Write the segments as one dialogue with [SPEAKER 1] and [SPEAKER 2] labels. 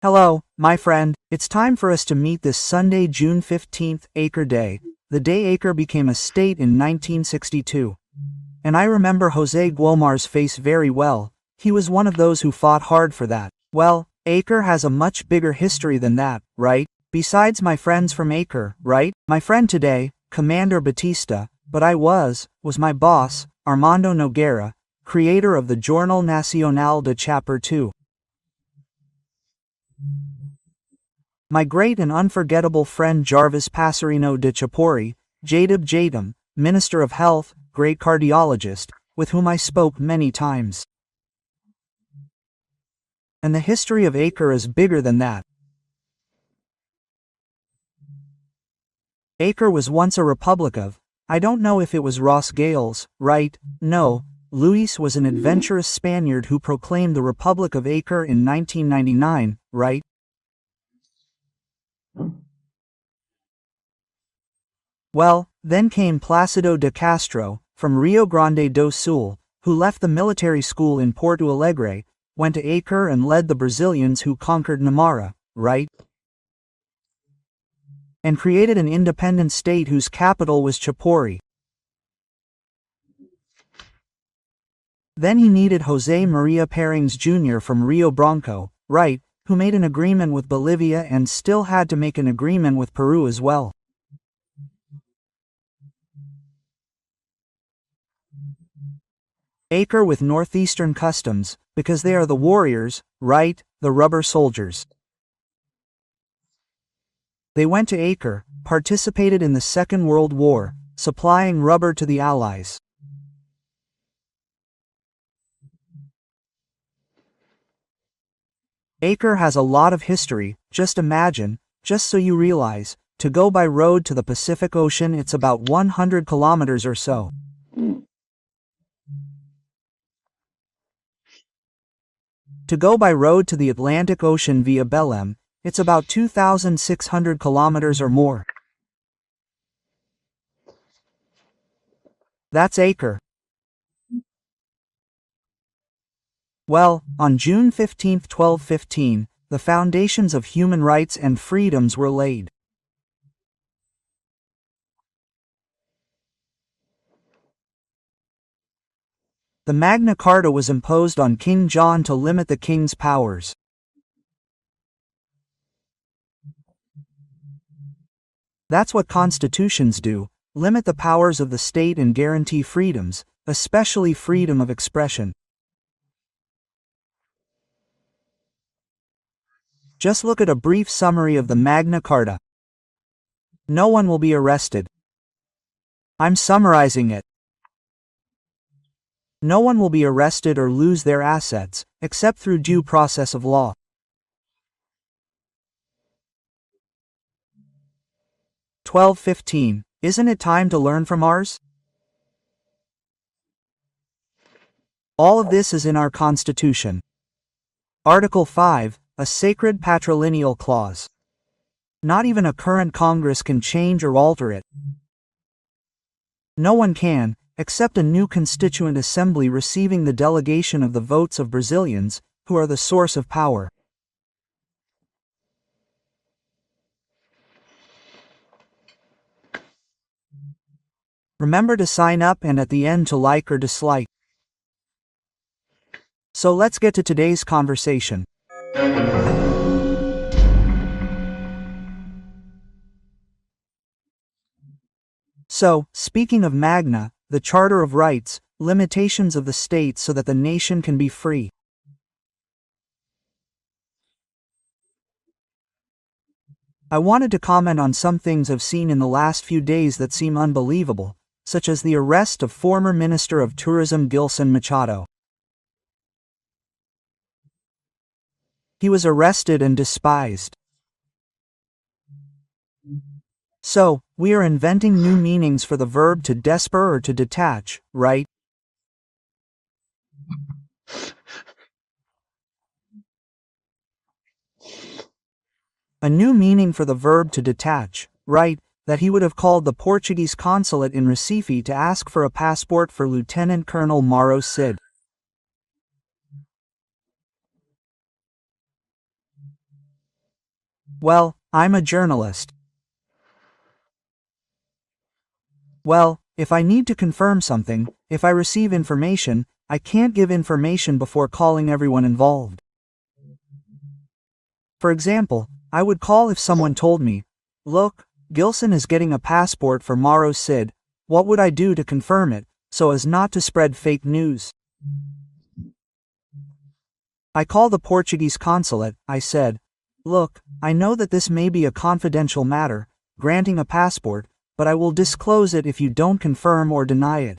[SPEAKER 1] Hello, my friend. It's time for us to meet this Sunday, June 15th, Acre Day, the day Acre became a state in 1962. And I remember Jose Guomar's face very well. He was one of those who fought hard for that. Well, Acre has a much bigger history than that, right? Besides my friends from Acre, right? My friend today, Commander Batista, but was my boss, Armando Noguera, creator of the Jornal Nacional de Chapter 2. My great and unforgettable friend Jarvis Passerino de Chapori, Jadab Jadam, Minister of Health, great cardiologist, with whom I spoke many times. And the history of Acre is bigger than that. Acre was once a republic of, I don't know if it was Ross Gales, right? No, Luis was an adventurous Spaniard who proclaimed the Republic of Acre in 1999, right? Well, then came Plácido de Castro, from Rio Grande do Sul, who left the military school in Porto Alegre, went to Acre and led the Brazilians who conquered Namara, right? And created an independent state whose capital was Chapori. Then he needed Jose Maria Perings Jr. from Rio Branco, right, who made an agreement with Bolivia and still had to make an agreement with Peru as well. Acre with Northeastern Customs, because they are the warriors, right, the rubber soldiers. They went to Acre, participated in the Second World War, supplying rubber to the Allies. Acre has a lot of history. Just imagine, just so you realize, to go by road to the Pacific Ocean it's about 100 kilometers or so. To go by road to the Atlantic Ocean via Belém, it's about 2,600 kilometers or more. That's Acre. Well, on June 15, 1215, the foundations of human rights and freedoms were laid. The Magna Carta was imposed on King John to limit the king's powers. That's what constitutions do, limit the powers of the state and guarantee freedoms, especially freedom of expression. Just look at a brief summary of the Magna Carta. No one will be arrested. I'm summarizing it. No one will be arrested or lose their assets, except through due process of law. (1215) Isn't it time to learn from ours? All of this is in our Constitution. Article 5, a sacred patrilineal clause. Not even a current Congress can change or alter it. No one can, except a new constituent assembly receiving the delegation of the votes of Brazilians, who are the source of power. Remember to sign up and at the end to like or dislike. So let's get to today's conversation. So, speaking of Magna, the Charter of Rights, limitations of the state so that the nation can be free. I wanted to comment on some things I've seen in the last few days that seem unbelievable, such as the arrest of former Minister of Tourism Gilson Machado. He was arrested and despised. So, we are inventing new meanings for the verb to desper or to detach, right? A new meaning for the verb to detach, right, that he would have called the Portuguese consulate in Recife to ask for a passport for Lieutenant Colonel Mauro Cid. Well, I'm a journalist. Well, if I need to confirm something, if I receive information, I can't give information before calling everyone involved. For example, I would call if someone told me, look, Gilson is getting a passport for Mauro Cid. What would I do to confirm it, so as not to spread fake news? I call the Portuguese consulate. I said, look, I know that this may be a confidential matter, granting a passport, but I will disclose it if you don't confirm or deny it.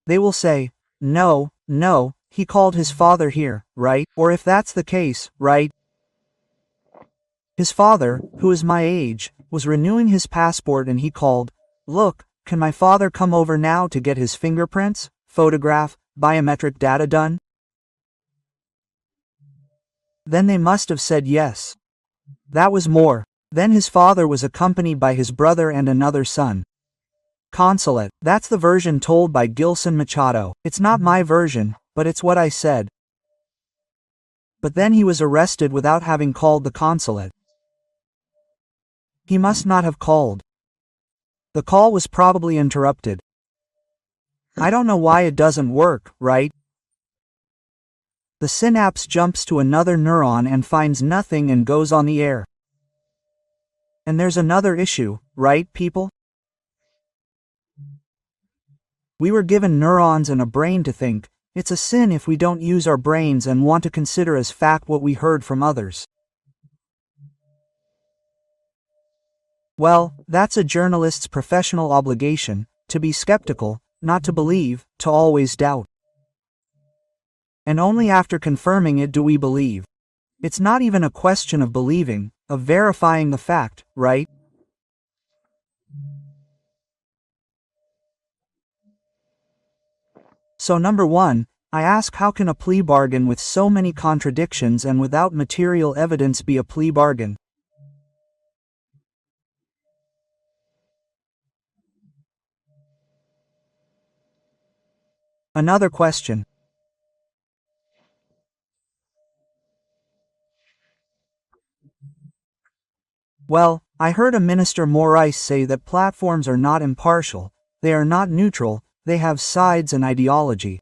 [SPEAKER 1] They will say, no, he called his father here, right? Or if that's the case, right? His father, who is my age, was renewing his passport and he called, look, can my father come over now to get his fingerprints, photograph, biometric data done? Then they must have said yes. That was more. Then his father was accompanied by his brother and another son. Consulate. That's the version told by Gilson Machado. It's not my version, but it's what I said. But then he was arrested without having called the consulate. He must not have called. The call was probably interrupted. I don't know why it doesn't work, right? The synapse jumps to another neuron and finds nothing and goes on the air. And there's another issue, right, people? We were given neurons and a brain to think. It's a sin if we don't use our brains and want to consider as fact what we heard from others. Well, that's a journalist's professional obligation, to be skeptical, not to believe, to always doubt. And only after confirming it do we believe. It's not even a question of believing, of verifying the fact, right? So number 1, I ask, how can a plea bargain with so many contradictions and without material evidence be a plea bargain? Another question. Well, I heard a Minister Morais say that platforms are not impartial, they are not neutral, they have sides and ideology.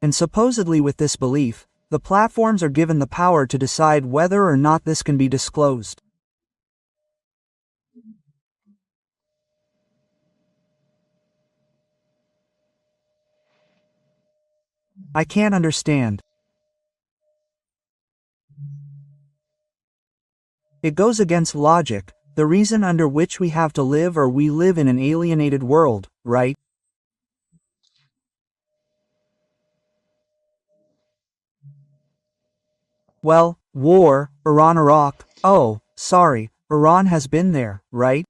[SPEAKER 1] And supposedly with this belief, the platforms are given the power to decide whether or not this can be disclosed. I can't understand. It goes against logic, the reason under which we have to live, or we live in an alienated world, right? Well, war, Iran-Iraq, oh, sorry, Iran has been there, right?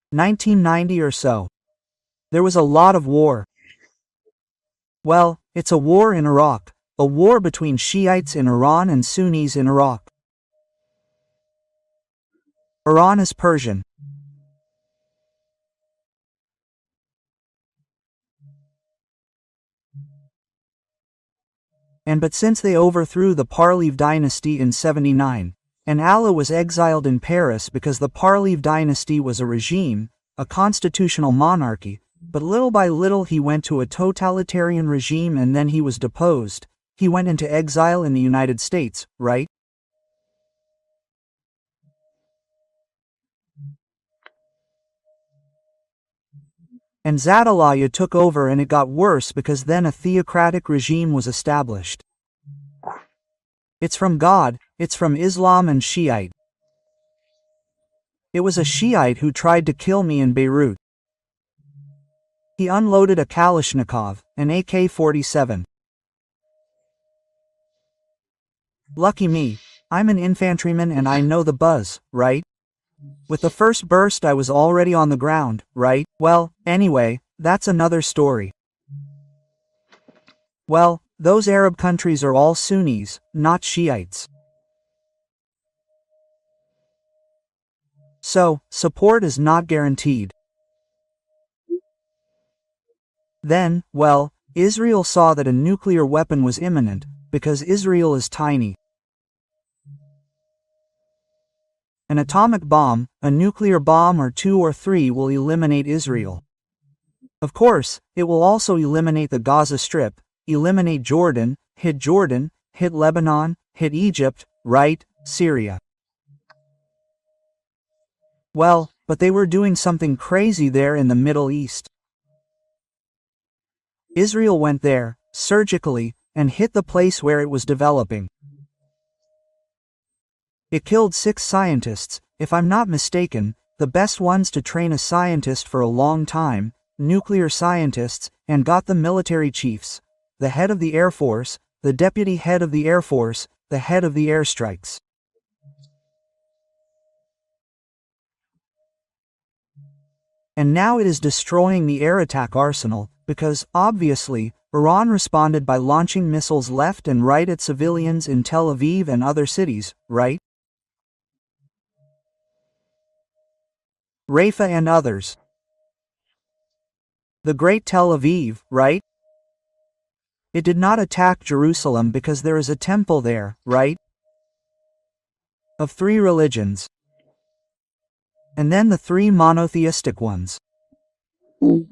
[SPEAKER 1] 1990 or so. There was a lot of war. Well, it's a war in Iraq, a war between Shiites in Iran and Sunnis in Iraq. Iran is Persian. But since they overthrew the Pahlavi dynasty in 79, and Allah was exiled in Paris because the Pahlavi dynasty was a regime, a constitutional monarchy, but little by little he went to a totalitarian regime and then he was deposed. He went into exile in the United States, right? And Zadalaya took over and it got worse because then a theocratic regime was established. It's from God, it's from Islam and Shiite. It was a Shiite who tried to kill me in Beirut. He unloaded a Kalashnikov, an AK-47. Lucky me, I'm an infantryman and I know the buzz, right? With the first burst I was already on the ground, right? Well, anyway, that's another story. Well, those Arab countries are all Sunnis, not Shiites. So, support is not guaranteed. Then, well, Israel saw that a nuclear weapon was imminent, because Israel is tiny. An atomic bomb, a nuclear bomb or 2 or 3 will eliminate Israel. Of course, it will also eliminate the Gaza Strip, eliminate Jordan, hit Lebanon, hit Egypt, right, Syria. Well, but they were doing something crazy there in the Middle East. Israel went there, surgically, and hit the place where it was developing. It killed 6 scientists, if I'm not mistaken, the best ones to train a scientist for a long time, nuclear scientists, and got the military chiefs, the head of the Air Force, the deputy head of the Air Force, the head of the airstrikes. And now it is destroying the air attack arsenal, because, obviously, Iran responded by launching missiles left and right at civilians in Tel Aviv and other cities, right? Rafah and others. The Great Tel Aviv, right? It did not attack Jerusalem because there is a temple there, right? Of 3 religions. And then the 3 monotheistic ones. And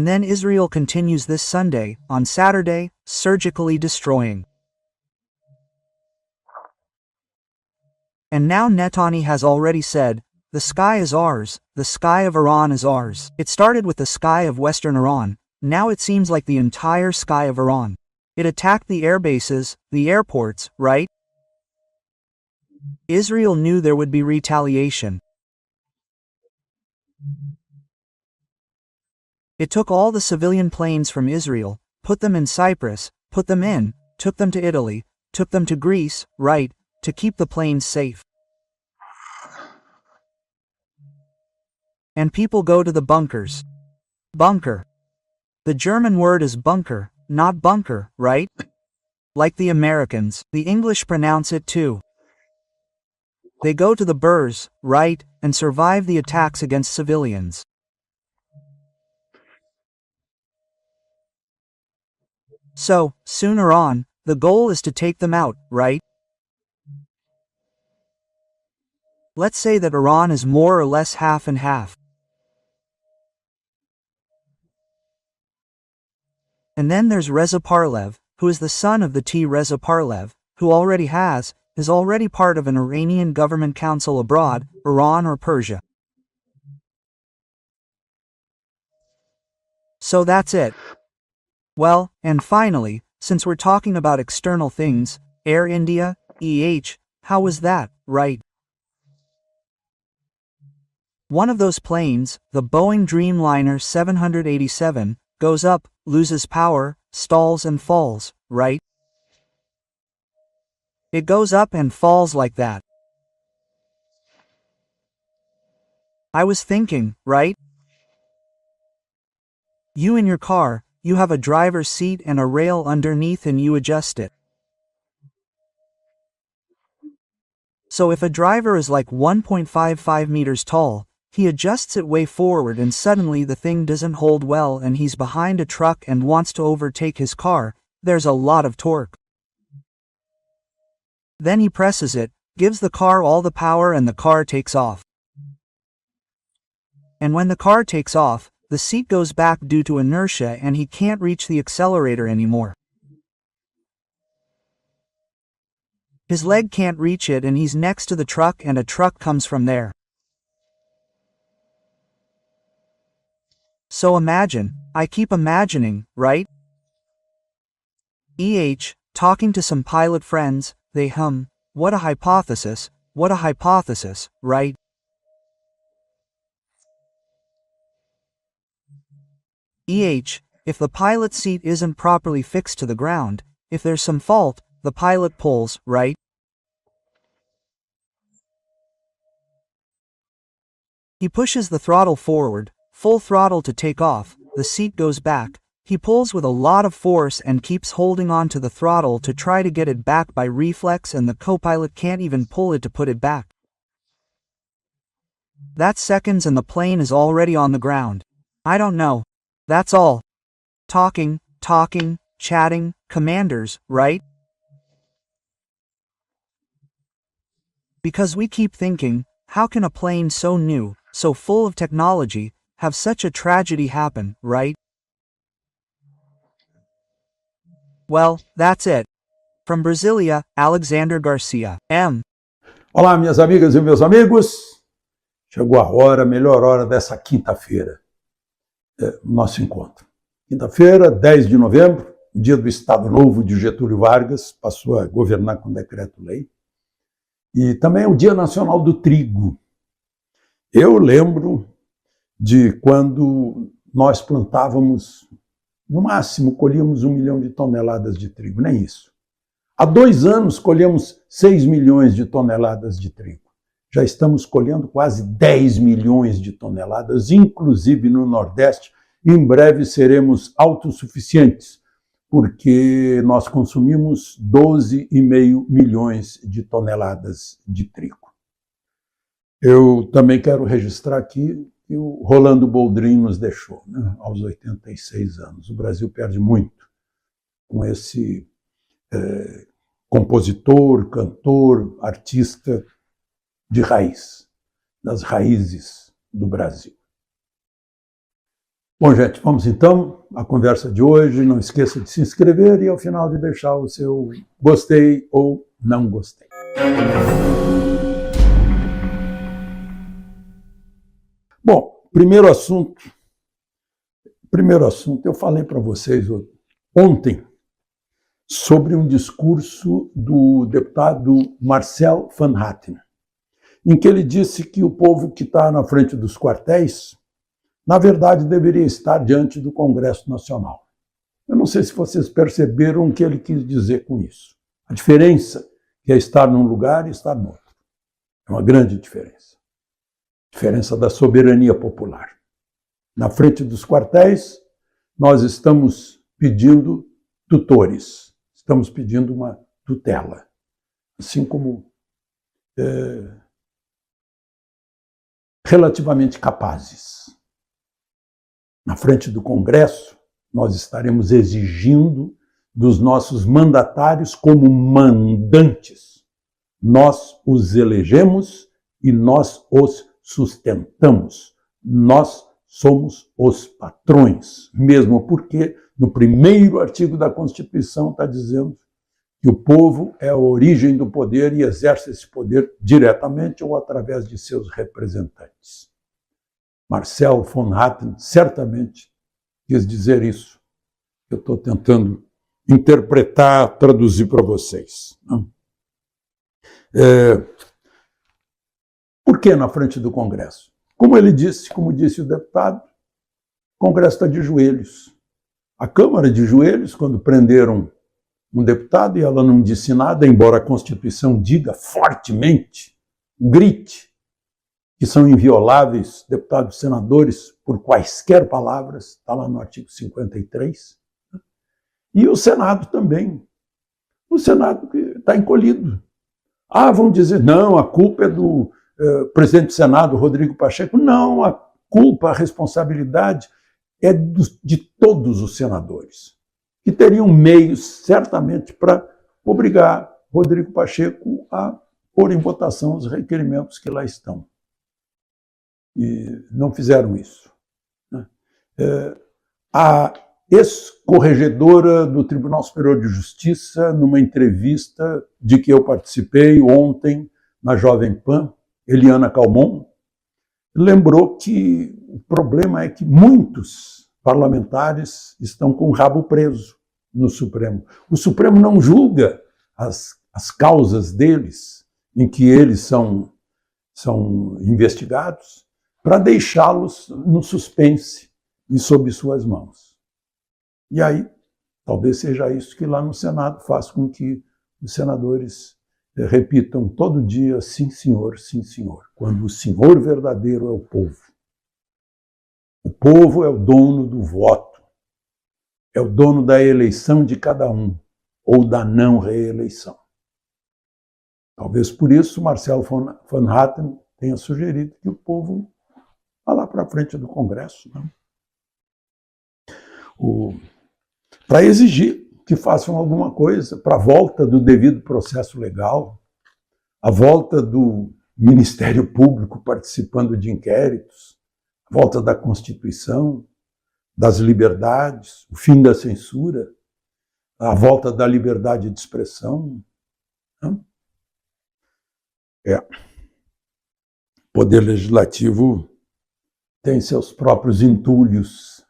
[SPEAKER 1] then Israel continues this Sunday, on Saturday, surgically destroying. And now Netanyahu has already said, the sky is ours, the sky of Iran is ours. It started with the sky of Western Iran, now it seems like the entire sky of Iran. It attacked the air bases, the airports, right? Israel knew there would be retaliation. It took all the civilian planes from Israel, put them in Cyprus, took them to Italy, took them to Greece, right, to keep the planes safe. And people go to the bunkers. Bunker. The German word is bunker, not bunker, right? Like the Americans, the English pronounce it too. They go to the burrs, right, and survive the attacks against civilians. So, sooner on, the goal is to take them out, right? Let's say that Iran is more or less half and half. And then there's Reza Parlev, who is the son of the Reza Parlev, who is already part of an Iranian government council abroad, Iran or Persia. So that's it. Well, and finally, since we're talking about external things, Air India, how was that, right? One of those planes, the Boeing Dreamliner 787, goes up, loses power, stalls and falls, right? It goes up and falls like that. I was thinking, right? You in your car, you have a driver's seat and a rail underneath and you adjust it. So if a driver is like 1.55 meters tall, he adjusts it way forward and suddenly the thing doesn't hold well and he's behind a truck and wants to overtake his car, there's a lot of torque. Then he presses it, gives the car all the power and the car takes off. And when the car takes off, the seat goes back due to inertia and he can't reach the accelerator anymore. His leg can't reach it and he's next to the truck and a truck comes from there. So imagine, I keep imagining, right? Talking to some pilot friends, they hum, what a hypothesis, right? If the pilot seat isn't properly fixed to the ground, if there's some fault, the pilot pulls, right? He pushes the throttle forward, full throttle to take off, the seat goes back, He pulls with a lot of force and keeps holding on to the throttle to try to get it back by reflex, and the co-pilot can't even pull it to put it back. That's seconds and the plane is already on the ground. I don't know. That's all. Talking, chatting, commanders, right? Because we keep thinking, how can a plane so new, so full of technology, have such a tragedy happen, right? Well, that's it. From Brasilia, Alexander Garcia. M.
[SPEAKER 2] Olá, minhas amigas e meus amigos. Chegou a hora, a melhor hora dessa quinta-feira, nosso encontro. Quinta-feira, 10 de novembro, o dia do Estado Novo de Getúlio Vargas, passou a governar com decreto-lei. E também é o Dia Nacional do Trigo. Eu lembro de quando nós plantávamos, no máximo, colhíamos 1 milhão de toneladas de trigo, nem isso. Há 2 anos colhemos 6 milhões de toneladas de trigo. Já estamos colhendo quase 10 milhões de toneladas, inclusive no Nordeste. Em breve seremos autossuficientes, porque nós consumimos 12,5 milhões de toneladas de trigo. Eu também quero registrar aqui que o Rolando Boldrin nos deixou, né, aos 86 anos. O Brasil perde muito com esse compositor, cantor, artista de raiz, das raízes do Brasil. Bom, gente, vamos então à conversa de hoje. Não esqueça de se inscrever e, ao final, de deixar o seu gostei ou não gostei. Bom, primeiro assunto, eu falei para vocês ontem sobre um discurso do deputado Marcel Van Hatten, em que ele disse que o povo que está na frente dos quartéis, na verdade, deveria estar diante do Congresso Nacional. Eu não sei se vocês perceberam o que ele quis dizer com isso. A diferença que é estar num lugar e estar no outro. É uma grande diferença. Diferença da soberania popular. Na frente dos quartéis, nós estamos pedindo tutores, estamos pedindo uma tutela. Assim como relativamente capazes. Na frente do Congresso, nós estaremos exigindo dos nossos mandatários como mandantes. Nós os elegemos e nós os sustentamos. Nós somos os patrões, mesmo porque no primeiro artigo da Constituição está dizendo que o povo é a origem do poder e exerce esse poder diretamente ou através de seus representantes. Marcel Van Hatten certamente quis dizer isso. Eu estou tentando interpretar, traduzir para vocês. Por que na frente do Congresso? Como ele disse, como disse o deputado, o Congresso está de joelhos. A Câmara de joelhos, quando prenderam um deputado e ela não disse nada, embora a Constituição diga fortemente, grite, que são invioláveis deputados e senadores por quaisquer palavras, está lá no artigo 53. E o Senado também. O Senado está encolhido. Vão dizer, não, a culpa é do presidente do Senado, Rodrigo Pacheco. Não, a culpa, a responsabilidade é de todos os senadores, que teriam meios, certamente, para obrigar Rodrigo Pacheco a pôr em votação os requerimentos que lá estão. E não fizeram isso. A ex-corregedora do Tribunal Superior de Justiça, numa entrevista de que eu participei ontem na Jovem Pan, Eliana Calmon, lembrou que o problema é que muitos parlamentares estão com o rabo preso no Supremo. O Supremo não julga as causas deles, em que eles são investigados, para deixá-los no suspense e sob suas mãos. E aí, talvez seja isso que lá no Senado faz com que os senadores repitam todo dia, sim senhor, quando o senhor verdadeiro é o povo. O povo é o dono do voto. é o dono da eleição de cada um, ou da não reeleição. Talvez por isso Marcelo Van Hatten tenha sugerido que o povo vá lá para frente do Congresso, né? Para exigir que façam alguma coisa para a volta do devido processo legal, a volta do Ministério Público participando de inquéritos, a volta da Constituição, das liberdades, o fim da censura, a volta da liberdade de expressão. Né? O Poder Legislativo tem seus próprios entulhos,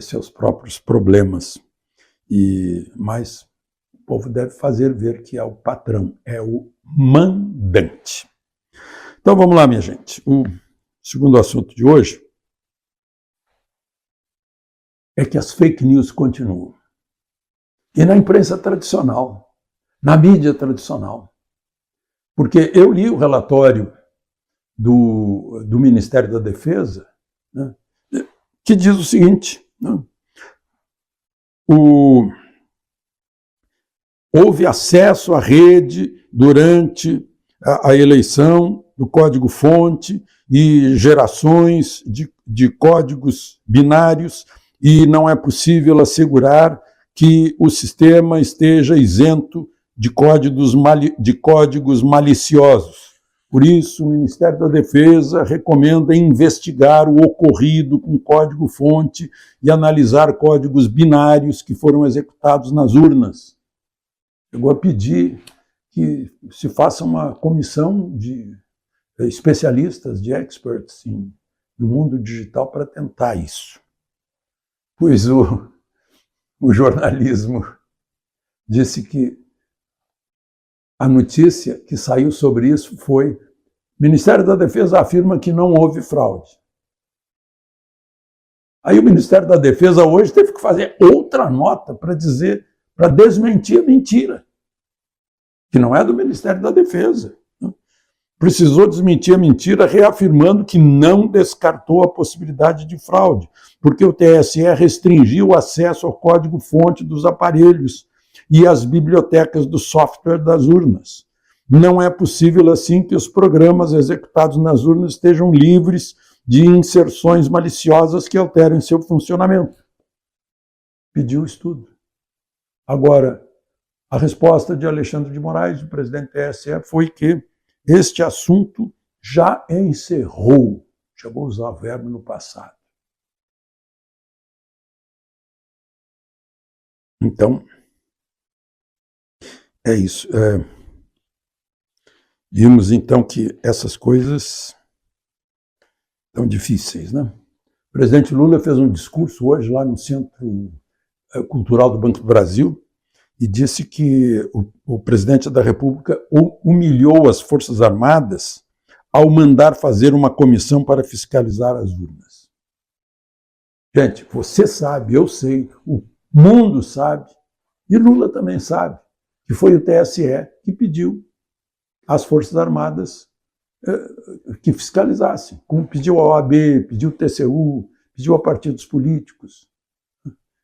[SPEAKER 2] seus próprios problemas, mas o povo deve fazer ver que é o patrão, é o mandante. Então vamos lá, minha gente. O segundo assunto de hoje é que as fake news continuam. E na imprensa tradicional, na mídia tradicional. Porque eu li o relatório do Ministério da Defesa, né, que diz o seguinte, né, houve acesso à rede durante a eleição do código-fonte e gerações de códigos binários e não é possível assegurar que o sistema esteja isento de códigos maliciosos. Por isso, o Ministério da Defesa recomenda investigar o ocorrido com código-fonte e analisar códigos binários que foram executados nas urnas. Chegou a pedir que se faça uma comissão de especialistas, de experts no mundo digital para tentar isso. Pois o jornalismo disse que a notícia que saiu sobre isso foi: o Ministério da Defesa afirma que não houve fraude. Aí o Ministério da Defesa hoje teve que fazer outra nota para desmentir a mentira, que não é do Ministério da Defesa. Precisou desmentir a mentira, reafirmando que não descartou a possibilidade de fraude, porque o TSE restringiu o acesso ao código-fonte dos aparelhos e às bibliotecas do software das urnas. Não é possível, assim, que os programas executados nas urnas estejam livres de inserções maliciosas que alterem seu funcionamento. Pediu estudo. Agora, a resposta de Alexandre de Moraes, o presidente do TSE, foi que este assunto já encerrou. Chegou a usar o verbo no passado. Então, é isso. Vimos, então, que essas coisas estão difíceis, né? O presidente Lula fez um discurso hoje lá no Centro Cultural do Banco do Brasil e disse que o presidente da República humilhou as Forças Armadas ao mandar fazer uma comissão para fiscalizar as urnas. Gente, você sabe, eu sei, o mundo sabe, e Lula também sabe, que foi o TSE que pediu às Forças Armadas que fiscalizassem, como pediu a OAB, pediu o TCU, pediu a partidos políticos,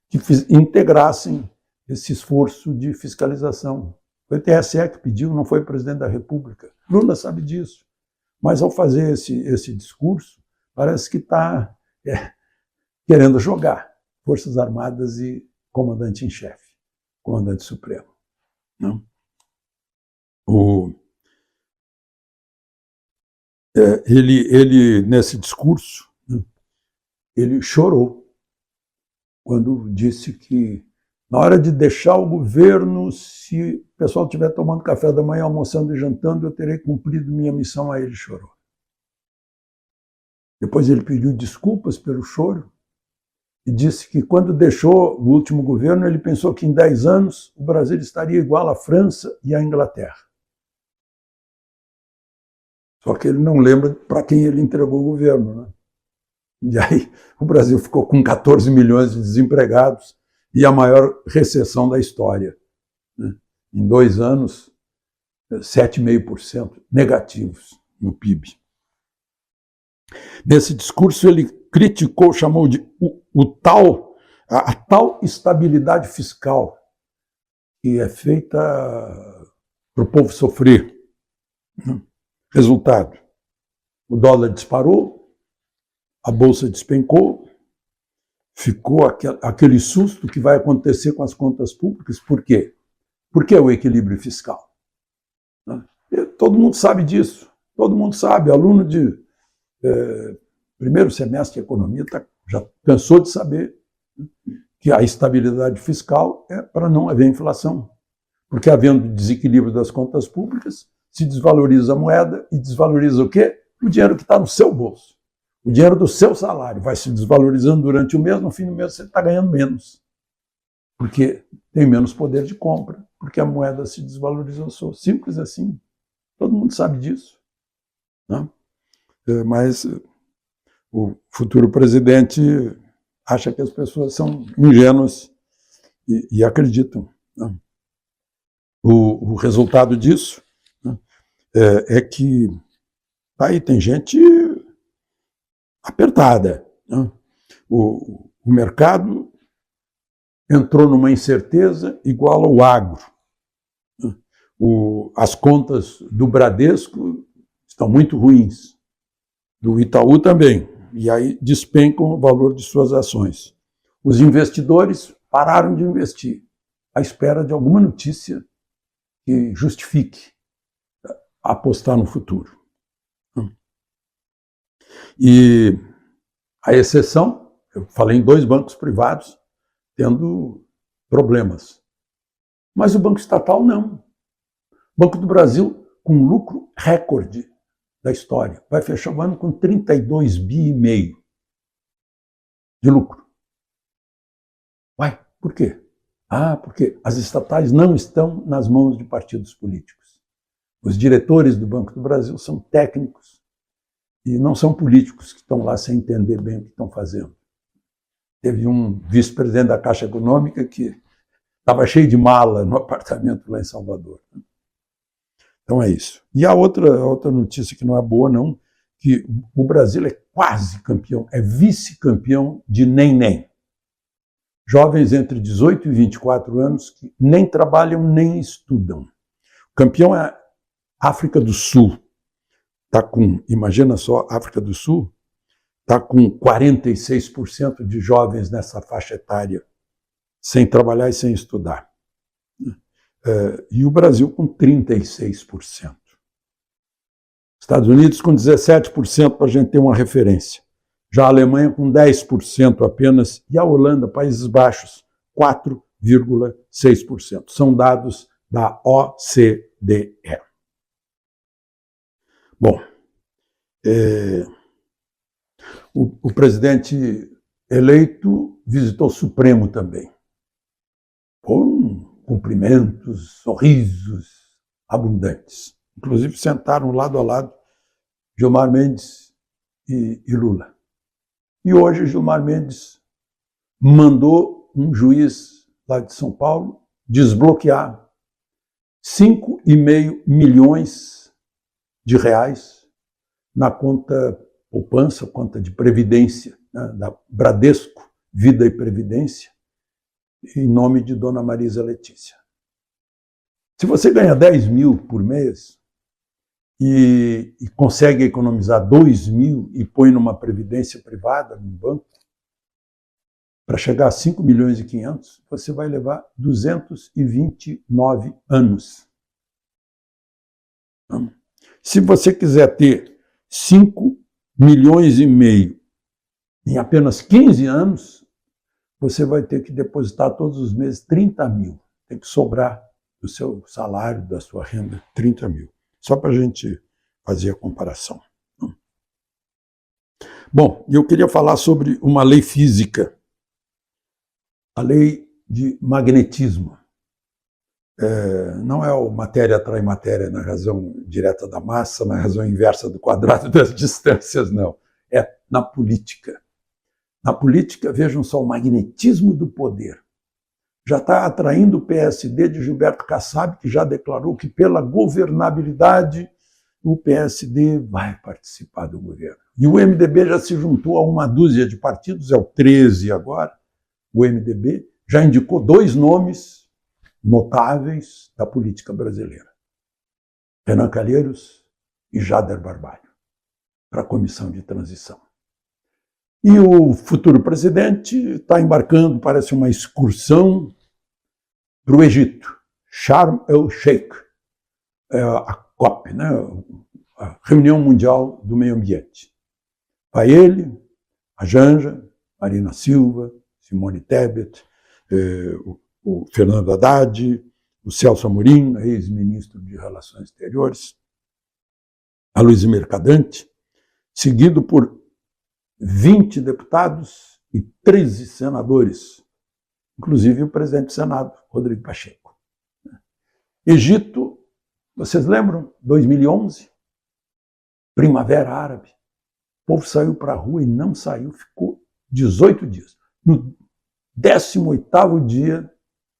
[SPEAKER 2] que integrassem esse esforço de fiscalização. Foi o TSE que pediu, não foi o presidente da República. Lula sabe disso. Mas ao fazer esse discurso, parece que está querendo jogar Forças Armadas e comandante em chefe, comandante supremo. Não? Ele, nesse discurso, ele chorou quando disse que na hora de deixar o governo, se o pessoal estiver tomando café da manhã, almoçando e jantando, eu terei cumprido minha missão. Aí ele chorou. Depois ele pediu desculpas pelo choro e disse que quando deixou o último governo, ele pensou que em 10 anos o Brasil estaria igual à França e à Inglaterra. Só que ele não lembra para quem ele entregou o governo, né? E aí o Brasil ficou com 14 milhões de desempregados e a maior recessão da história. Né? Em 2 anos, 7,5% negativos no PIB. Nesse discurso ele criticou, chamou de o tal a tal estabilidade fiscal que é feita para o povo sofrer. Resultado, o dólar disparou, a bolsa despencou, ficou aquele susto que vai acontecer com as contas públicas. Por quê? Porque é o equilíbrio fiscal. Todo mundo sabe disso, todo mundo sabe. Aluno de primeiro semestre de economia já cansou de saber que a estabilidade fiscal é para não haver inflação. Porque havendo desequilíbrio das contas públicas, se desvaloriza a moeda e desvaloriza o quê? O dinheiro que está no seu bolso. O dinheiro do seu salário vai se desvalorizando durante o mês, no fim do mês você está ganhando menos. Porque tem menos poder de compra, porque a moeda se desvalorizou. Simples assim. Todo mundo sabe disso. Né? Mas o futuro presidente acha que as pessoas são ingênuas e acreditam. Né? O resultado disso, né, é que aí tem gente apertada. Né? O mercado entrou numa incerteza igual ao agro. Né? As contas do Bradesco estão muito ruins, do Itaú também, e aí despencam o valor de suas ações. Os investidores pararam de investir, à espera de alguma notícia que justifique apostar no futuro. E a exceção, eu falei em 2 bancos privados tendo problemas. Mas o Banco Estatal não. O Banco do Brasil, com lucro recorde da história, vai fechar o ano com 32,5 bi de lucro. Uai, por quê? Porque as estatais não estão nas mãos de partidos políticos. Os diretores do Banco do Brasil são técnicos e não são políticos que estão lá sem entender bem o que estão fazendo. Teve um vice-presidente da Caixa Econômica que estava cheio de mala no apartamento lá em Salvador. Então é isso. E a outra notícia que não é boa, não, que o Brasil é quase campeão, é vice-campeão de nem-nem. Jovens entre 18 e 24 anos que nem trabalham nem estudam. O campeão é a África do Sul. Imagina só, África do Sul está com 46% de jovens nessa faixa etária, sem trabalhar e sem estudar. E o Brasil com 36%. Estados Unidos com 17%, para a gente ter uma referência. Já a Alemanha com 10% apenas, e a Holanda, Países Baixos, 4,6%. São dados da OCDE. Bom, o presidente eleito visitou o Supremo também, com cumprimentos, sorrisos abundantes. Inclusive sentaram lado a lado Gilmar Mendes e Lula. E hoje Gilmar Mendes mandou um juiz lá de São Paulo desbloquear 5,5 milhões de reais na conta poupança, conta de previdência, né, da Bradesco Vida e Previdência, em nome de Dona Marisa Letícia. Se você ganha 10 mil por mês e consegue economizar 2 mil e põe numa previdência privada, num banco, para chegar a 5 milhões e 500, você vai levar 229 anos. Se você quiser ter 5 milhões e meio em apenas 15 anos, você vai ter que depositar todos os meses 30 mil. Tem que sobrar do seu salário, da sua renda, 30 mil. Só para a gente fazer a comparação. Bom, eu queria falar sobre uma lei física, a lei de magnetismo. Não é o matéria atrai matéria na razão direta da massa, na razão inversa do quadrado das distâncias, não. É na política. Na política, vejam só, o magnetismo do poder. Já está atraindo o PSD de Gilberto Kassab, que já declarou que pela governabilidade o PSD vai participar do governo. E o MDB já se juntou a uma dúzia de partidos, é o 13 agora, o MDB, já indicou 2 nomes notáveis da política brasileira: Renan Calheiros e Jader Barbalho, para a comissão de transição. E o futuro presidente está embarcando, parece uma excursão para o Egito, Sharm el-Sheikh, a COP, né? A Reunião Mundial do Meio Ambiente. Vai ele, a Janja, Marina Silva, Simone Tebet, o Fernando Haddad, o Celso Amorim, ex-ministro de Relações Exteriores, a Luiz Mercadante, seguido por 20 deputados e 13 senadores, inclusive o presidente do Senado, Rodrigo Pacheco. Egito, vocês lembram? 2011, Primavera Árabe. O povo saiu para a rua e não saiu, ficou 18 dias. No 18º dia,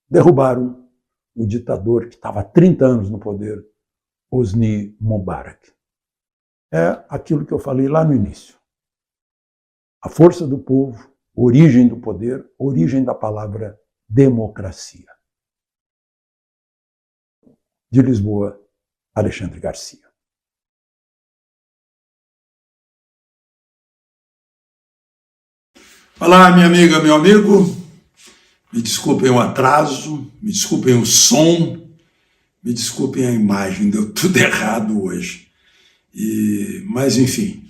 [SPEAKER 2] derrubaram o ditador que estava há 30 anos no poder, Hosni Mubarak. É aquilo que eu falei lá no início. A força do povo, origem do poder, origem da palavra democracia. De Lisboa, Alexandre Garcia.
[SPEAKER 3] Olá, minha amiga, meu amigo. Me desculpem o atraso, me desculpem o som, me desculpem a imagem, deu tudo errado hoje. Mas, enfim,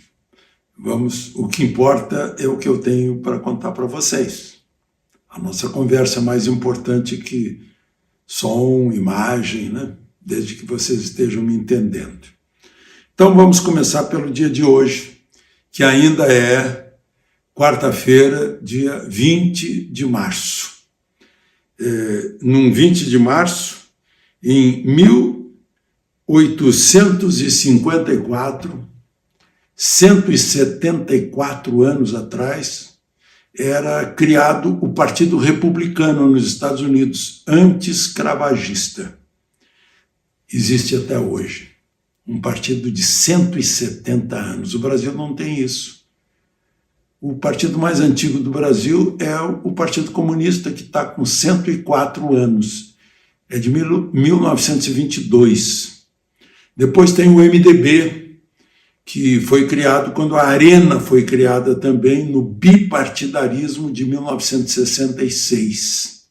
[SPEAKER 3] o que importa é o que eu tenho para contar para vocês. A nossa conversa é mais importante que som, imagem, né? Desde que vocês estejam me entendendo. Então, vamos começar pelo dia de hoje, que ainda é quarta-feira, dia 20 de março. Num 20 de março, em 1854, 174 anos atrás, era criado o Partido Republicano nos Estados Unidos, anti-escravagista. Existe até hoje. Um partido de 170 anos. O Brasil não tem isso. O partido mais antigo do Brasil é o Partido Comunista, que está com 104 anos. É de 1922. Depois tem o MDB, que foi criado quando a Arena foi criada também no bipartidarismo de 1966.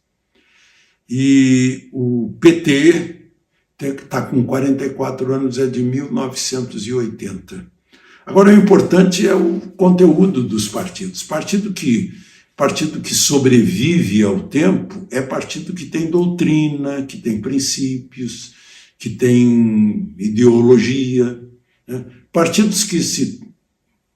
[SPEAKER 3] E o PT, que está com 44 anos, é de 1980. Agora, o importante é o conteúdo dos partidos. Partido que sobrevive ao tempo é partido que tem doutrina, que tem princípios, que tem ideologia, né? Partidos que se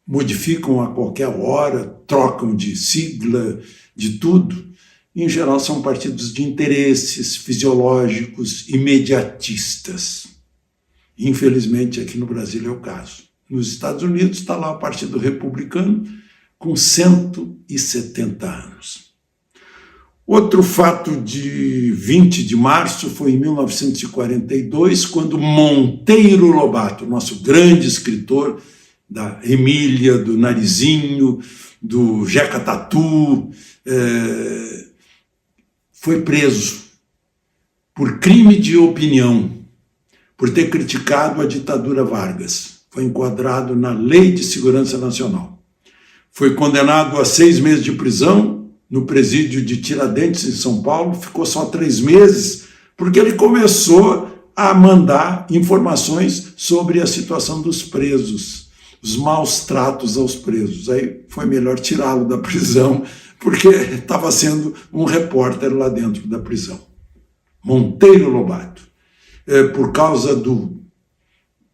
[SPEAKER 3] modificam a qualquer hora, trocam de sigla, de tudo, em geral são partidos de interesses fisiológicos, imediatistas. Infelizmente, aqui no Brasil é o caso. Nos Estados Unidos está lá o Partido Republicano com 170 anos. Outro fato de 20 de março foi em 1942, quando Monteiro Lobato, nosso grande escritor da Emília, do Narizinho, do Jeca Tatu, foi preso por crime de opinião, por ter criticado a ditadura Vargas. Foi enquadrado na Lei de Segurança Nacional. Foi condenado a 6 meses de prisão no presídio de Tiradentes, em São Paulo. Ficou só 3 meses, porque ele começou a mandar informações sobre a situação dos presos, os maus tratos aos presos. Aí foi melhor tirá-lo da prisão, porque estava sendo um repórter lá dentro da prisão. Monteiro Lobato. Por causa do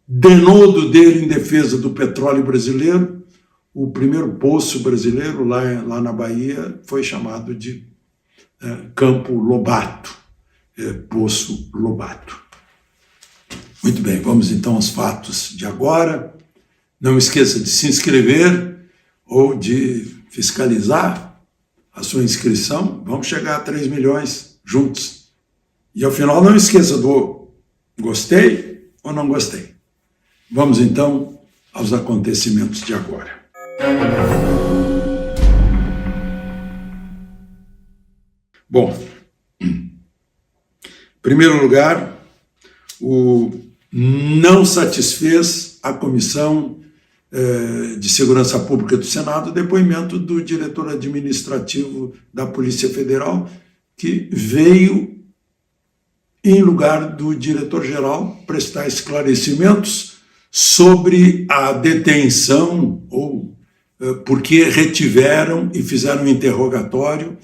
[SPEAKER 3] denodo dele em defesa do petróleo brasileiro, o primeiro poço brasileiro lá na Bahia foi chamado de Campo Lobato, Poço Lobato. Muito bem, vamos então aos fatos de agora. Não esqueça de se inscrever ou de fiscalizar a sua inscrição. Vamos chegar a 3 milhões juntos. E ao final não esqueça do gostei ou não gostei. Vamos então aos acontecimentos de agora. Bom, em primeiro lugar, não satisfez a Comissão de Segurança Pública do Senado o depoimento do diretor administrativo da Polícia Federal, que veio, em lugar do diretor-geral, prestar esclarecimentos sobre a detenção ou porque retiveram e fizeram um interrogatório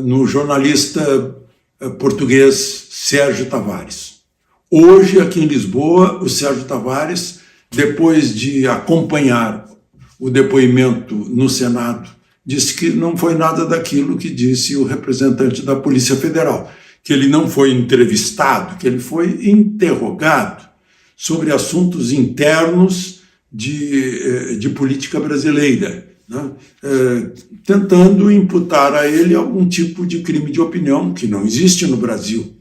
[SPEAKER 3] no jornalista português Sérgio Tavares. Hoje, aqui em Lisboa, o Sérgio Tavares, depois de acompanhar o depoimento no Senado, disse que não foi nada daquilo que disse o representante da Polícia Federal, que ele não foi entrevistado, que ele foi interrogado sobre assuntos internos de política brasileira, né? Tentando imputar a ele algum tipo de crime de opinião que não existe no Brasil.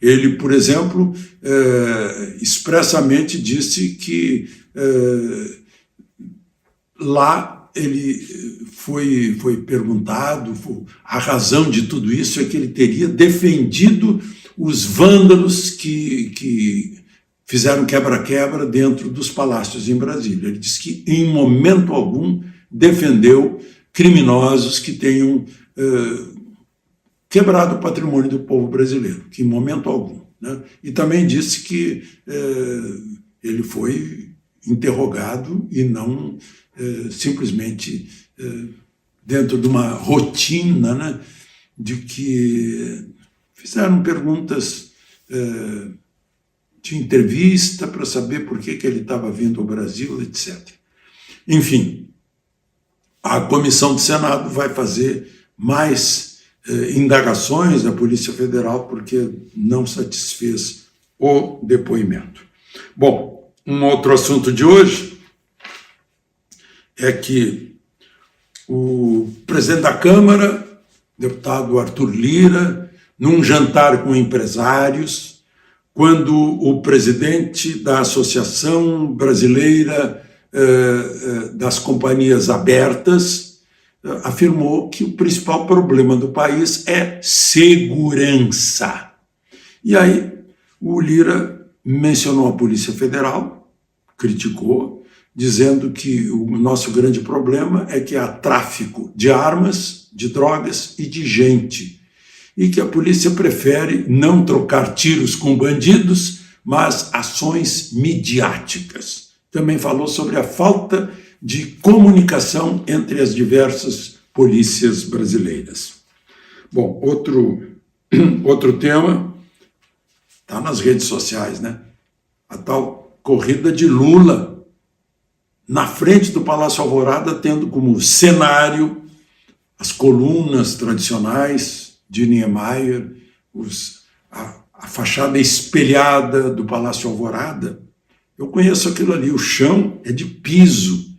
[SPEAKER 3] Ele, por exemplo, expressamente disse que lá ele foi perguntado, a razão de tudo isso é que ele teria defendido os vândalos que fizeram quebra-quebra dentro dos palácios em Brasília. Ele disse que, em momento algum, defendeu criminosos que tenham quebrado o patrimônio do povo brasileiro, que em momento algum. Né? E também disse que ele foi interrogado e não simplesmente dentro de uma rotina, né, de que fizeram perguntas de entrevista para saber por que ele estava vindo ao Brasil, etc. Enfim, a Comissão do Senado vai fazer mais indagações da Polícia Federal porque não satisfez o depoimento. Bom, um outro assunto de hoje é que o presidente da Câmara, deputado Arthur Lira, num jantar com empresários, quando o presidente da Associação Brasileira das Companhias Abertas afirmou que o principal problema do país é segurança. E aí o Lira mencionou a Polícia Federal, criticou, dizendo que o nosso grande problema é que há tráfico de armas, de drogas e de gente, e que a polícia prefere não trocar tiros com bandidos, mas ações midiáticas. Também falou sobre a falta de comunicação entre as diversas polícias brasileiras. Bom, outro tema está nas redes sociais, né? A tal corrida de Lula na frente do Palácio Alvorada, tendo como cenário as colunas tradicionais de Niemeyer, a fachada espelhada do Palácio Alvorada. Eu conheço aquilo ali, o chão é de piso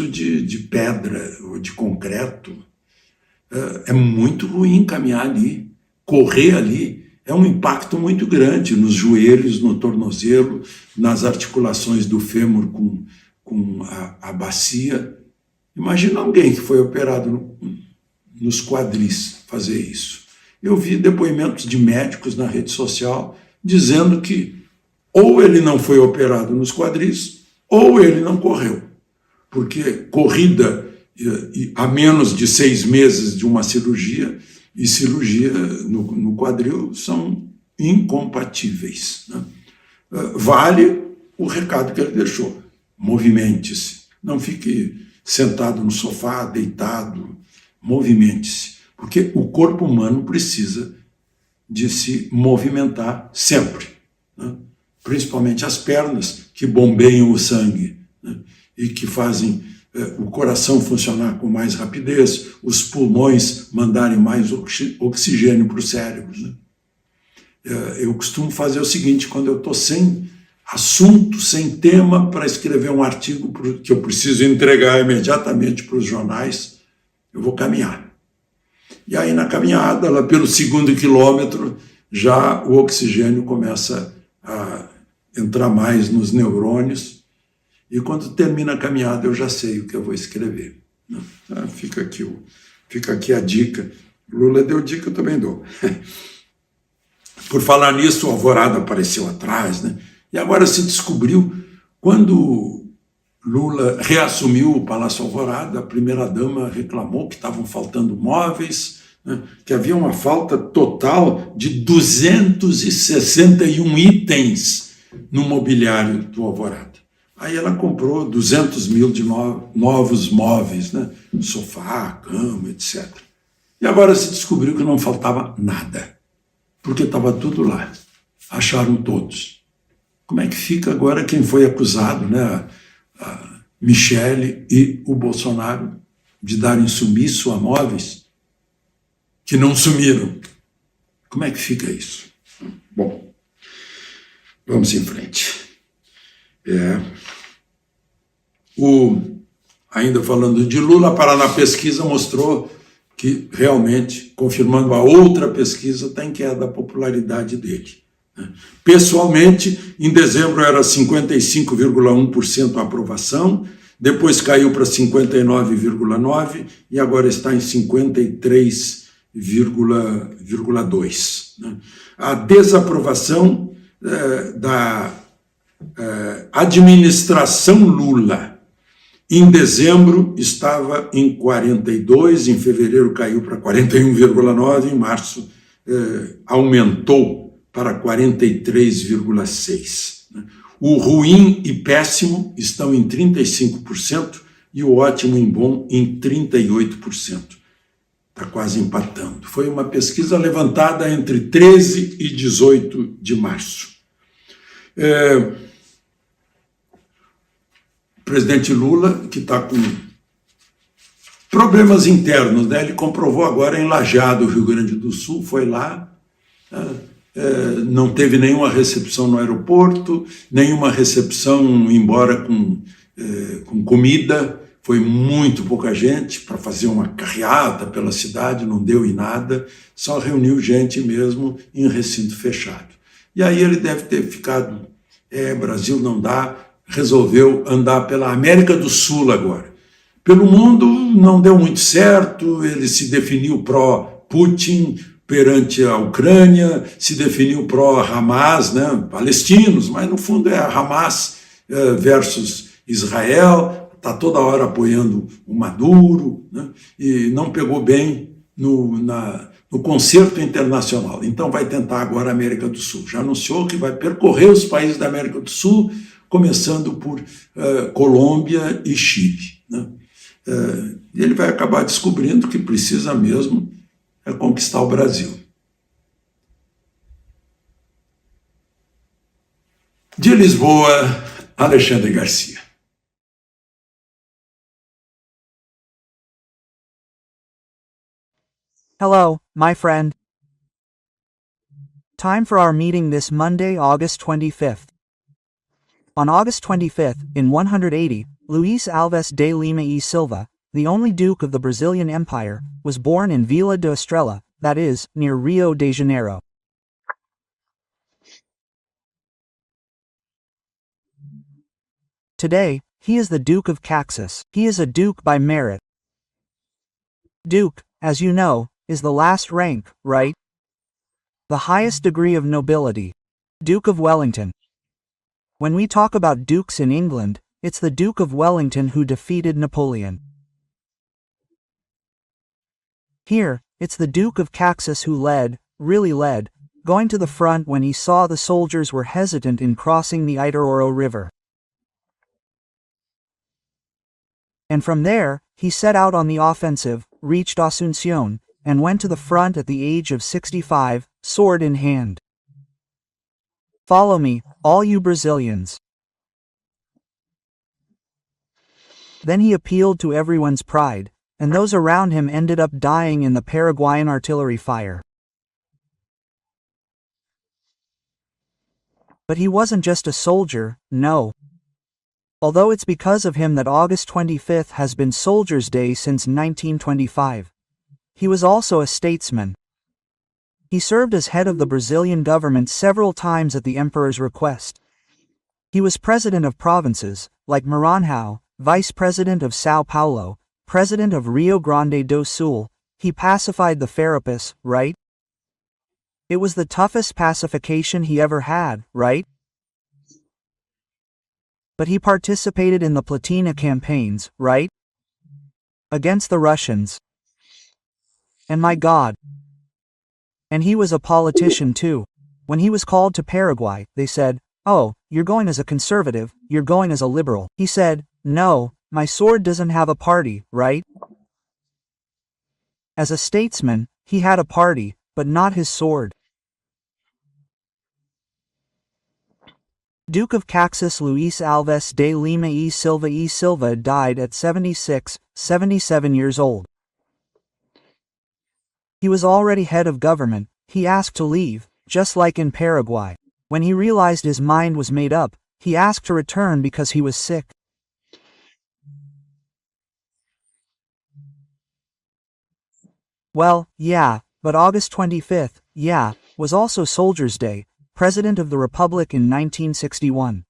[SPEAKER 3] de pedra ou de concreto. É muito ruim caminhar ali, correr ali. É um impacto muito grande nos joelhos, no tornozelo, nas articulações do fêmur com a bacia. Imagina alguém que foi operado nos quadris fazer isso. Eu vi depoimentos de médicos na rede social dizendo que ou ele não foi operado nos quadris ou ele não correu. Porque corrida a menos de 6 meses de uma cirurgia e cirurgia no quadril são incompatíveis. Né? Vale o recado que ele deixou. Movimente-se. Não fique sentado no sofá, deitado. Movimente-se. Porque o corpo humano precisa de se movimentar sempre. Né? Principalmente as pernas, que bombeiam o sangue, né? E que fazem o coração funcionar com mais rapidez, os pulmões mandarem mais oxigênio para o cérebro. Né? Eu costumo fazer o seguinte, quando eu estou sem assunto, sem tema para escrever um artigo que eu preciso entregar imediatamente para os jornais, eu vou caminhar. E aí na caminhada, lá pelo 2º quilômetro, já o oxigênio começa a entrar mais nos neurônios, e quando termina a caminhada eu já sei o que eu vou escrever. Fica aqui a dica Lula deu dica, eu também dou. Por falar nisso, o Alvorada apareceu atrás, né? E agora se descobriu, quando Lula reassumiu o Palácio Alvorada, a primeira-dama reclamou que estavam faltando móveis, né? Que havia uma falta total de 261 itens no mobiliário do Alvorada. Aí ela comprou 200 mil de novos móveis, né? Sofá, cama, etc. E agora se descobriu que não faltava nada, porque estava tudo lá. Acharam todos. Como é que fica agora quem foi acusado, né? A Michele e o Bolsonaro, de darem sumiço a móveis que não sumiram? Como é que fica isso? Bom, vamos em frente. Ainda falando de Lula, a Paraná Pesquisa mostrou que realmente, confirmando a outra pesquisa, está em queda a popularidade dele. Pessoalmente, em dezembro era 55,1% a aprovação, depois caiu para 59,9% e agora está em 53,2%. A desaprovação da administração Lula em dezembro estava em 42%, em fevereiro caiu para 41,9%, em março aumentou para 43,6%. O ruim e péssimo estão em 35% e o ótimo e bom em 38%. Está quase empatando. Foi uma pesquisa levantada entre 13 e 18 de março. O presidente Lula, que está com problemas internos, né? Ele comprovou agora em Lajeado, Rio Grande do Sul, foi lá, não teve nenhuma recepção no aeroporto, nenhuma recepção, embora com comida, foi muito pouca gente para fazer uma carreata pela cidade, não deu em nada, só reuniu gente mesmo em recinto fechado. E aí ele deve ter ficado, Brasil não dá, resolveu andar pela América do Sul agora. Pelo mundo não deu muito certo, ele se definiu pró-Putin perante a Ucrânia, se definiu pró-Hamas, né, palestinos, mas no fundo é Hamas versus Israel, está toda hora apoiando o Maduro, né, e não pegou bem no concerto internacional. Então vai tentar agora a América do Sul. Já anunciou que vai percorrer os países da América do Sul, começando por Colômbia e Chile, né? Ele vai acabar descobrindo que precisa mesmo conquistar o Brasil. De Lisboa, Alexandre Garcia.
[SPEAKER 1] Hello, my friend. Time for our meeting this Monday, August 25th. On August 25th, in 180, Luís Alves de Lima e Silva, the only Duke of the Brazilian Empire, was born in Vila do Estrela, that is, near Rio de Janeiro. Today, he is the Duke of Caxias. He is a Duke by merit. Duke, as you know, is the last rank, right? The highest degree of nobility. Duke of Wellington. When we talk about dukes in England, it's the Duke of Wellington who defeated Napoleon. Here, it's the Duke of Caxias who led, really led, going to the front when he saw the soldiers were hesitant in crossing the Itaoro River. And from there, he set out on the offensive, reached Asunción, and went to the front at the age of 65, sword in hand. Follow me, all you Brazilians. Then he appealed to everyone's pride, and those around him ended up dying in the Paraguayan artillery fire. But he wasn't just a soldier, no. Although it's because of him that August 25th has been Soldiers' Day since 1925. He was also a statesman. He served as head of the Brazilian government several times at the emperor's request. He was president of provinces, like Maranhão, vice president of São Paulo, president of Rio Grande do Sul, he pacified the Farapus, right? It was the toughest pacification he ever had, right? But he participated in the Platina campaigns, right? Against the Russians. And my God. And he was a politician too. When he was called to Paraguay, they said, "Oh, you're going as a conservative, you're going as a liberal." He said, "No, my sword doesn't have a party, right?" As a statesman, he had a party, but not his sword. Duke of Caxias Luis Alves de Lima y Silva died at 77 years old. He was already head of government. He asked to leave, just like in Paraguay. When he realized his mind was made up, he asked to return because he was sick. Well, yeah, but August 25th, yeah, was also Soldiers' Day, President of the Republic in 1961.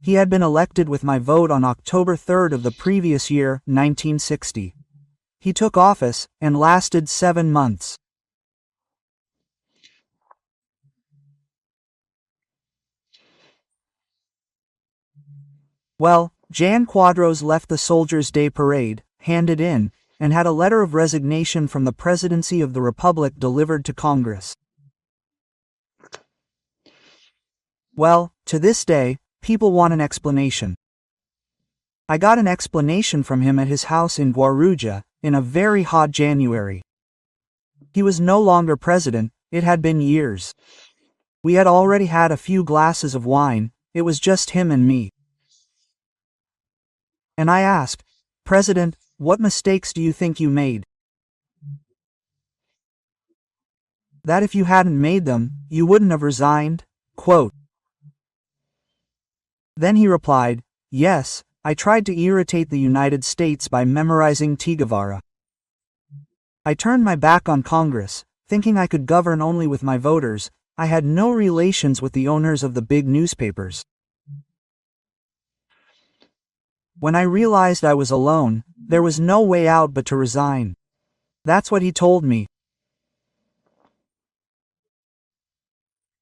[SPEAKER 1] He had been elected with my vote on October 3rd of the previous year, 1960. He took office, and lasted 7 months. Well, Jan Quadros left the Soldiers' Day parade, handed in, and had a letter of resignation from the presidency of the Republic delivered to Congress. Well, to this day, people want an explanation. I got an explanation from him at his house in Guarujá, in a very hot January. He was no longer president, it had been years. We had already had a few glasses of wine, it was just him and me. And I asked, "President, what mistakes do you think you made? That if you hadn't made them, you wouldn't have resigned?" Quote. Then he replied, "Yes, I tried to irritate the United States by memorizing Che Guevara. I turned my back on Congress, thinking I could govern only with my voters. I had no relations with the owners of the big newspapers. When I realized I was alone, there was no way out but to resign." That's what he told me.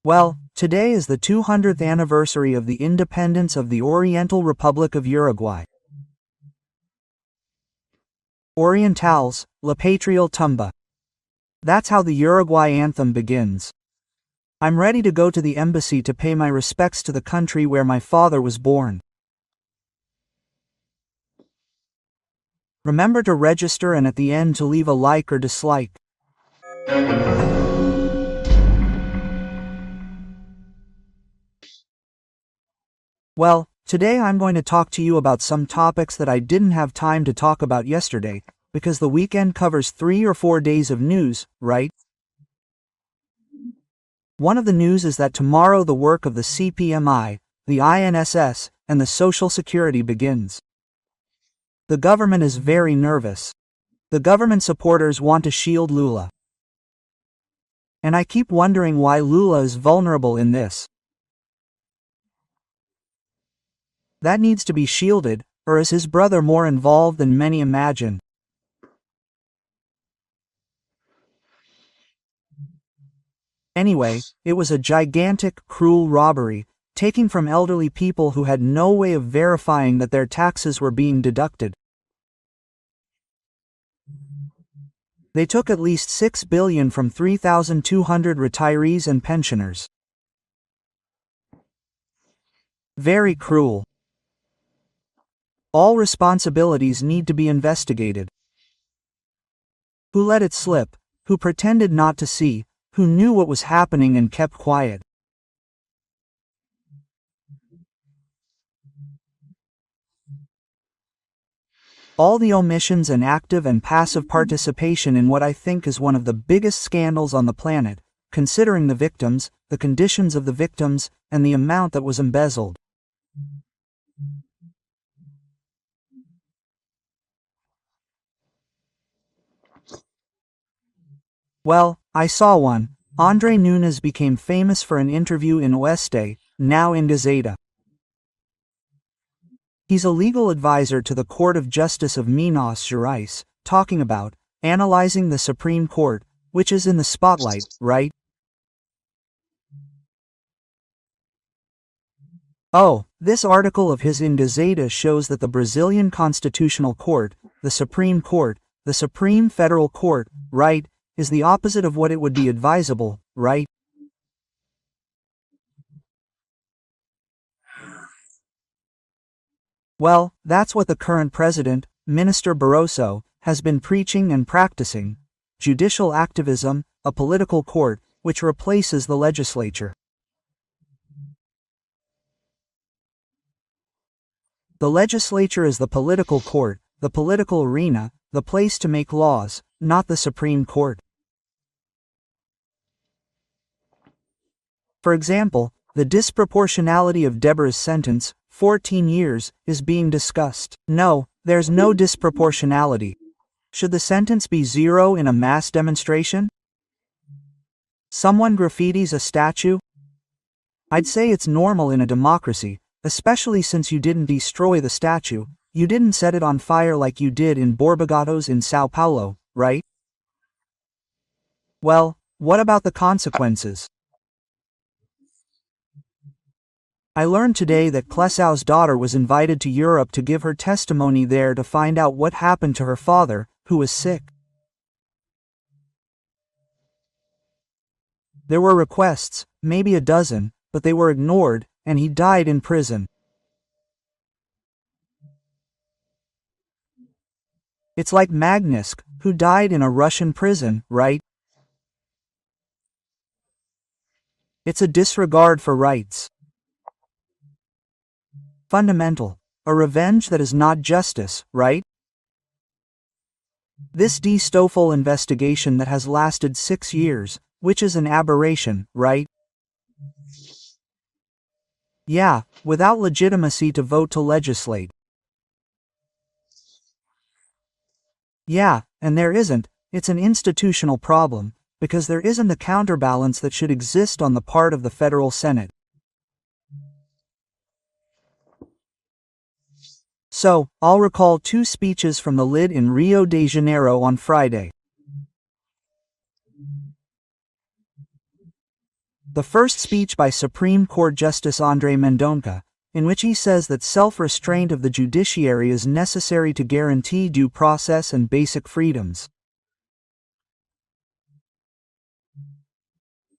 [SPEAKER 1] Well, today is the 200th anniversary of the independence of the Oriental Republic of Uruguay. Orientals, La Patria Tumba. That's how the Uruguay anthem begins. I'm ready to go to the embassy to pay my respects to the country where my father was born. Remember to register and at the end to leave a like or dislike. Well, today I'm going to talk to you about some topics that I didn't have time to talk about yesterday, because the weekend covers 3 or 4 days of news, right? One of the news is that tomorrow the work of the CPMI, the INSS, and the Social Security begins. The government is very nervous. The government supporters want to shield Lula. And I keep wondering why Lula is vulnerable in this. That needs to be shielded, or is his brother more involved than many imagine? Anyway, it was a gigantic, cruel robbery, taking from elderly people who had no way of verifying that their taxes were being deducted. They took at least $6 billion from 3,200 retirees and pensioners. Very cruel. All responsibilities need to be investigated. Who let it slip? Who pretended not to see? Who knew what was happening and kept quiet? All the omissions and active and passive participation in what I think is one of the biggest scandals on the planet, considering the victims, the conditions of the victims, and the amount that was embezzled. Well, I saw one. Andre Nunes became famous for an interview in Oeste, now in Gazeta. He's a legal advisor to the Court of Justice of Minas Gerais, talking about, analyzing the Supreme Court, which is in the spotlight, right? Oh, this article of his in Gazeta shows that the Brazilian Constitutional Court, the Supreme Court, the Supreme Federal Court, right, is the opposite of what it would be advisable, right? Well, that's what the current president, Minister Barroso, has been preaching and practicing. Judicial activism, a political court, which replaces the legislature. The legislature is the political court, the political arena, the place to make laws, not the Supreme Court. For example, the disproportionality of Deborah's sentence, 14 years, is being discussed. No, there's no disproportionality. Should the sentence be 0 in a mass demonstration? Someone graffitis a statue? I'd say it's normal in a democracy, especially since you didn't destroy the statue, you didn't set it on fire like you did in Borbogatos in Sao Paulo, right? Well, what about the consequences? I learned today that Clesau's daughter was invited to Europe to give her testimony there to find out what happened to her father, who was sick. There were requests, maybe a dozen, but they were ignored, and he died in prison. It's like Magnitsky, who died in a Russian prison, right? It's a disregard for rights. Fundamental. A revenge that is not justice, right? This D. Stoffel investigation that has lasted 6 years, which is an aberration, right? Yeah, without legitimacy to vote to legislate. Yeah, and there isn't, it's an institutional problem, because there isn't the counterbalance that should exist on the part of the federal Senate. So, I'll recall 2 speeches from the lid in Rio de Janeiro on Friday. The first speech by Supreme Court Justice André Mendonça, in which he says that self-restraint of the judiciary is necessary to guarantee due process and basic freedoms.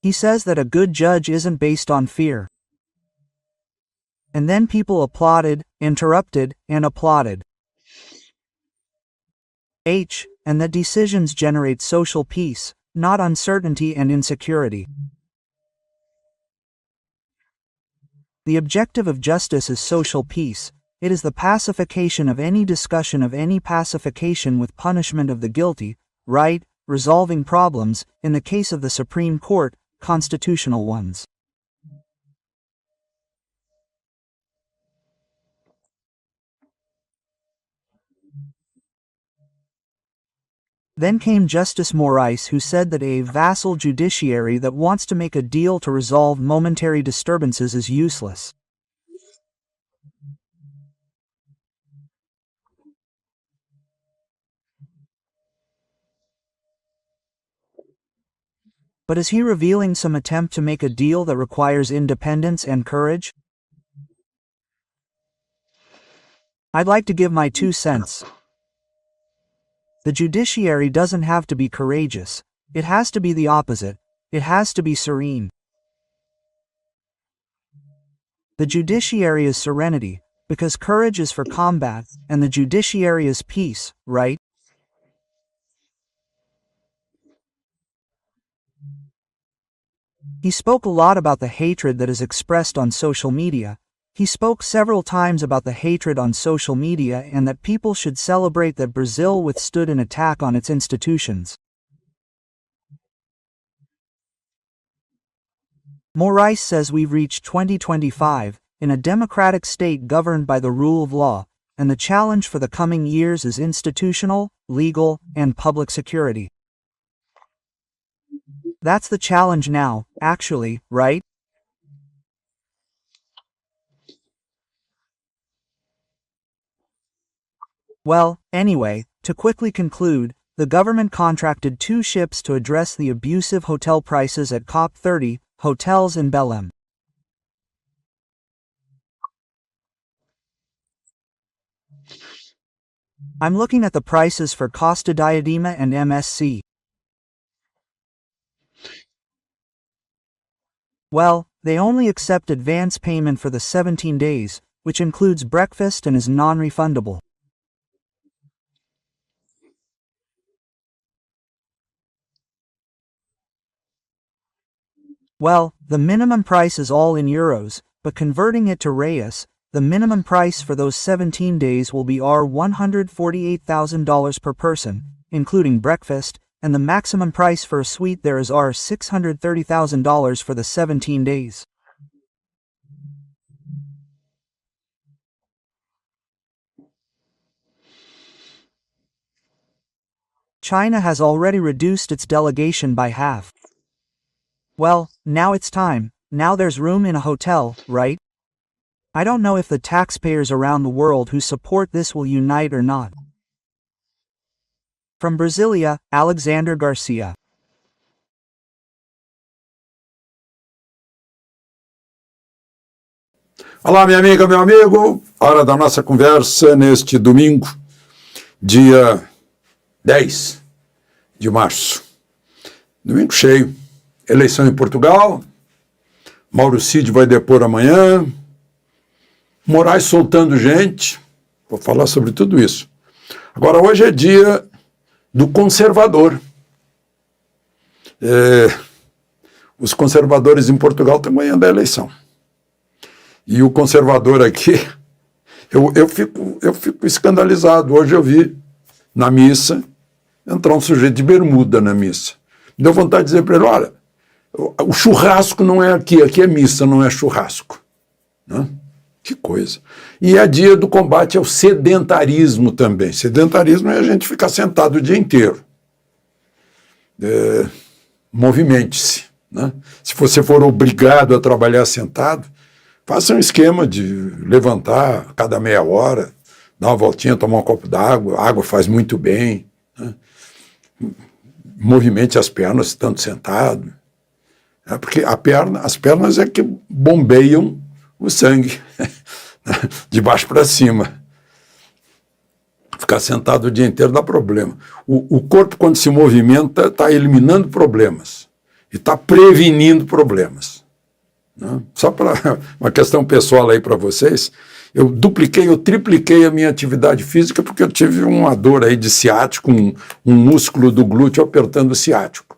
[SPEAKER 1] He says that a good judge isn't based on fear. And then people applauded, interrupted, and applauded. And that decisions generate social peace, not uncertainty and insecurity. The objective of justice is social peace. It is the pacification of any discussion of any pacification with punishment of the guilty, right, resolving problems, in the case of the Supreme Court, constitutional ones. Then came Justice Moraes, who said that a vassal judiciary that wants to make a deal to resolve momentary disturbances is useless. But is he revealing some attempt to make a deal that requires independence and courage? I'd like to give my 2 cents. The judiciary doesn't have to be courageous. It has to be the opposite. It has to be serene. The judiciary is serenity, because courage is for combat, and the judiciary is peace, right? He spoke a lot about the hatred that is expressed on social media. He spoke several times about the hatred on social media and that people should celebrate that Brazil withstood an attack on its institutions. Moraes says we've reached 2025, in a democratic state governed by the rule of law, and the challenge for the coming years is institutional, legal, and public security. That's the challenge now, actually, right? Well, anyway, to quickly conclude, the government contracted 2 ships to address the abusive hotel prices at COP30, hotels in Belém. I'm looking at the prices for Costa Diadema and MSC. Well, they only accept advance payment for the 17 days, which includes breakfast and is non-refundable. Well, the minimum price is all in euros, but converting it to reais, the minimum price for those 17 days will be $148,000 per person, including breakfast, and the maximum price for a suite there is $630,000 for the 17 days. China has already reduced its delegation by half. Well, now it's time. Now there's room in a hotel, right? I don't know if the taxpayers around the world who support this will unite or not. From Brasilia, Alexander Garcia.
[SPEAKER 2] Olá, minha amiga, meu amigo. Hora da nossa conversa neste domingo, dia 10 de março. Domingo cheio. Eleição em Portugal. Mauro Cid vai depor amanhã. Moraes soltando gente. Vou falar sobre tudo isso. Agora, hoje é dia do conservador. Os conservadores em Portugal estão ganhando a eleição. E o conservador aqui, eu fico escandalizado. Hoje eu vi na missa entrar um sujeito de bermuda na missa. Me deu vontade de dizer para ele, olha, o churrasco não é aqui é missa, não é churrasco. Né? Que coisa. E é dia do combate ao sedentarismo também. Sedentarismo é a gente ficar sentado o dia inteiro. Movimente-se. Né? Se você for obrigado a trabalhar sentado, faça um esquema de levantar a cada meia hora, dar uma voltinha, tomar um copo d'água. A água faz muito bem. Né? Movimente as pernas estando sentado. Porque as pernas é que bombeiam o sangue de baixo para cima. Ficar sentado o dia inteiro dá problema. O corpo, quando se movimenta, está eliminando problemas e está prevenindo problemas. Né? Só para uma questão pessoal aí para vocês, eu tripliquei a minha atividade física porque eu tive uma dor aí de ciático, um músculo do glúteo apertando o ciático.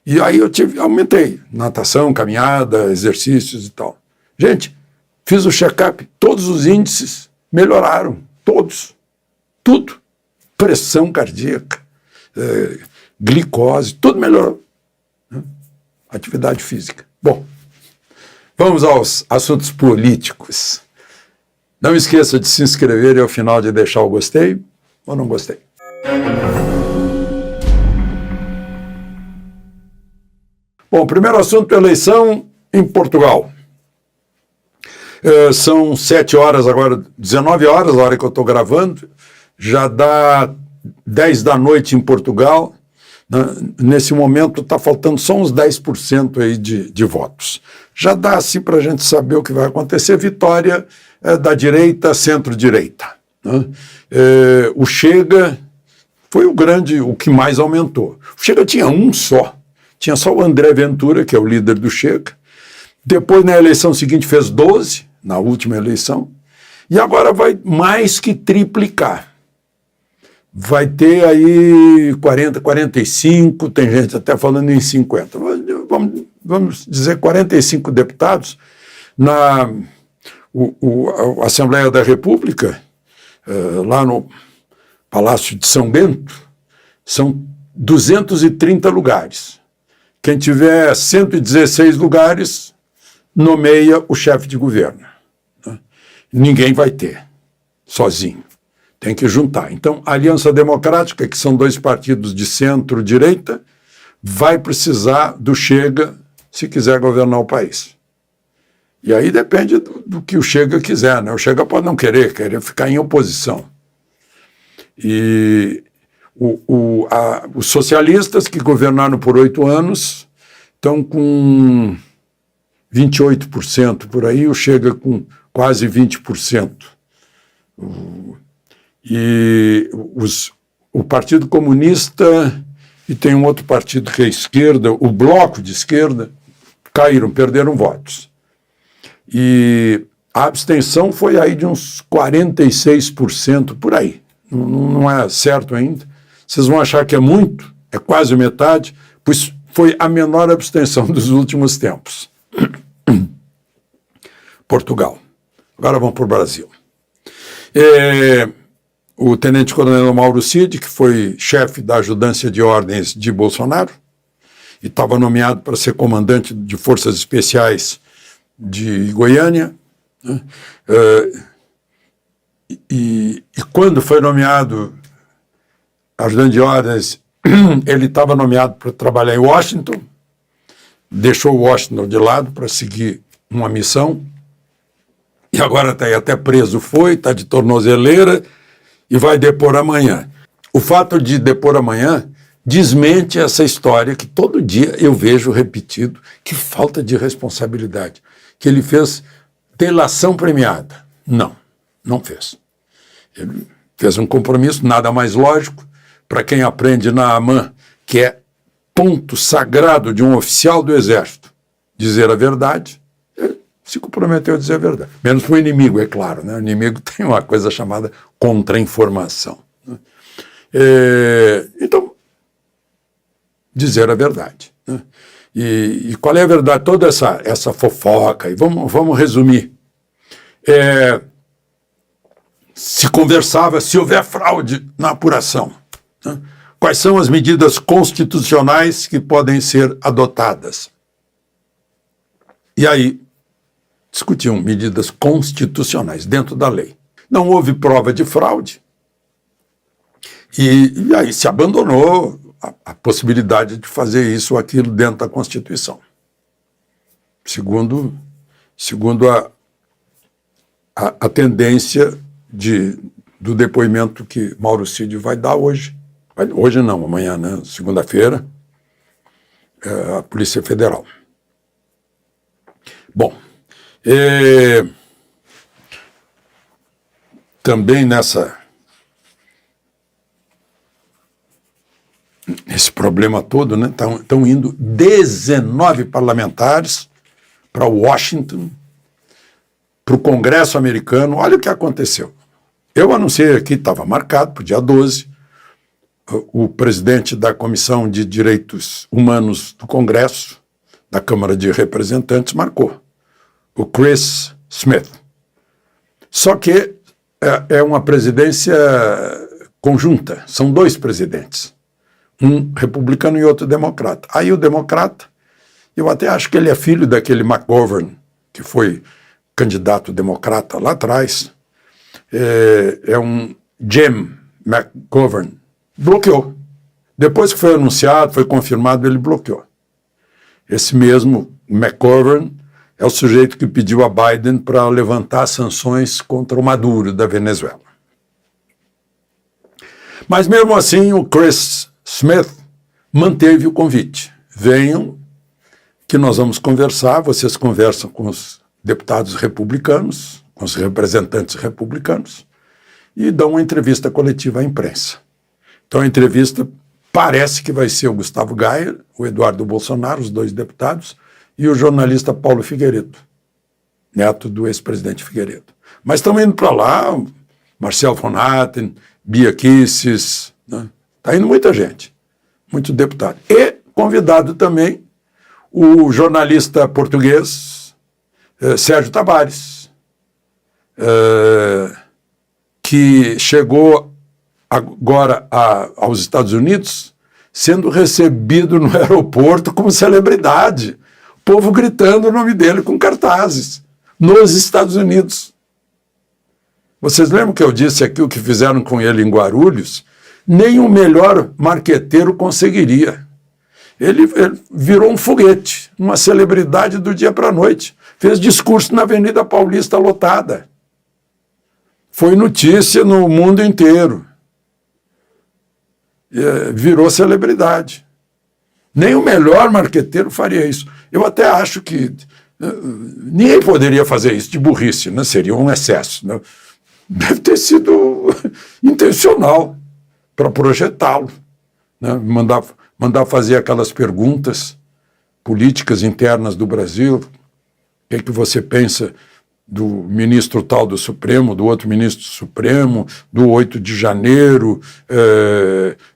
[SPEAKER 2] E aí aumentei natação, caminhada, exercícios e tal. Gente, fiz o check-up, todos os índices melhoraram, todos, tudo. Pressão cardíaca, glicose, tudo melhorou. Né? Atividade física. Bom, vamos aos assuntos políticos. Não esqueça de se inscrever e ao final de deixar o gostei ou não gostei. Bom, primeiro assunto, eleição em Portugal. São 7 horas agora, 19 horas, a hora que eu estou gravando, já dá 10 da noite em Portugal. Né? Nesse momento está faltando só uns 10% aí de votos. Já dá assim para a gente saber o que vai acontecer. Vitória da direita, centro-direita. Né? O Chega foi o que mais aumentou. O Chega tinha um só. Tinha só o André Ventura, que é o líder do Chega. Depois, na eleição seguinte, fez 12, na última eleição. E agora vai mais que triplicar. Vai ter aí 40, 45, tem gente até falando em 50. Vamos dizer 45 deputados na a Assembleia da República, lá no Palácio de São Bento, são 230 lugares. Quem tiver 116 lugares, nomeia o chefe de governo. Né? Ninguém vai ter, sozinho. Tem que juntar. Então, a Aliança Democrática, que são 2 partidos de centro-direita, vai precisar do Chega se quiser governar o país. E aí depende do que o Chega quiser. Né? O Chega pode não querer ficar em oposição. E
[SPEAKER 3] Os socialistas, que governaram por 8 anos, estão com 28% por aí, o Chega com quase 20%. E o Partido Comunista e tem um outro partido que é a esquerda, o Bloco de Esquerda, caíram, perderam votos. E a abstenção foi aí de uns 46% por aí. Não é certo ainda. Vocês vão achar que é muito, é quase metade, pois foi a menor abstenção dos últimos tempos. Portugal. Agora vamos para o Brasil. O tenente-coronel Mauro Cid, que foi chefe da ajudância de ordens de Bolsonaro, e estava nomeado para ser comandante de forças especiais de Goiânia, né? E quando foi nomeado ajudante de ordens, ele estava nomeado para trabalhar em Washington, deixou Washington de lado para seguir uma missão, e agora está aí até preso, está de tornozeleira e vai depor amanhã. O fato de depor amanhã desmente essa história que todo dia eu vejo repetido, que falta de responsabilidade, que ele fez delação premiada. Não fez. Ele fez um compromisso, nada mais lógico, para quem aprende na AMAN, que é ponto sagrado de um oficial do Exército, dizer a verdade. Ele se comprometeu a dizer a verdade. Menos para o inimigo, é claro, né? O inimigo tem uma coisa chamada contra-informação. Né? Então, dizer a verdade. Né? E qual é a verdade? Toda essa fofoca, e vamos resumir. Se conversava, se houver fraude na apuração, né? Quais são as medidas constitucionais que podem ser adotadas? E aí, discutiam medidas constitucionais dentro da lei. Não houve prova de fraude, e aí se abandonou a possibilidade de fazer isso ou aquilo dentro da Constituição. Segundo a tendência do depoimento que Mauro Cid vai dar hoje. Hoje não, amanhã, né? Segunda-feira, a Polícia Federal. Bom, também esse problema todo, né? Estão indo 19 parlamentares para Washington, para o Congresso americano. Olha o que aconteceu. Eu anunciei aqui, estava marcado para o dia 12, o presidente da Comissão de Direitos Humanos do Congresso, da Câmara de Representantes, marcou, o Chris Smith. Só que é uma presidência conjunta, são 2 presidentes, um republicano e outro democrata. Aí o democrata, eu até acho que ele é filho daquele McGovern, que foi candidato democrata lá atrás, é um Jim McGovern, bloqueou. Depois que foi anunciado, foi confirmado, ele bloqueou. Esse mesmo McGovern é o sujeito que pediu a Biden para levantar sanções contra o Maduro da Venezuela. Mas mesmo assim, o Chris Smith manteve o convite. Venham, que nós vamos conversar, vocês conversam com os deputados republicanos, com os representantes republicanos, e dão uma entrevista coletiva à imprensa. Então a entrevista parece que vai ser o Gustavo Gayer, o Eduardo Bolsonaro, os 2 deputados, e o jornalista Paulo Figueiredo, neto do ex-presidente Figueiredo. Mas estão indo para lá, Marcel von Hatten, Bia Kicis, né? Está indo muita gente, muito deputado. E convidado também o jornalista português Sérgio Tavares, que chegou agora aos Estados Unidos, sendo recebido no aeroporto como celebridade. O povo gritando o nome dele com cartazes, nos Estados Unidos. Vocês lembram que eu disse aqui o que fizeram com ele em Guarulhos? Nem o melhor marqueteiro conseguiria. Ele virou um foguete, uma celebridade do dia para a noite. Fez discurso na Avenida Paulista lotada. Foi notícia no mundo inteiro. virou celebridade. Nem o melhor marqueteiro faria isso. Eu até acho que ninguém poderia fazer isso de burrice, né? Seria um excesso. Né? Deve ter sido intencional para projetá-lo. Né? Mandar fazer aquelas perguntas políticas internas do Brasil. O que é que você pensa do ministro tal do Supremo, do outro ministro do Supremo, do 8 de janeiro,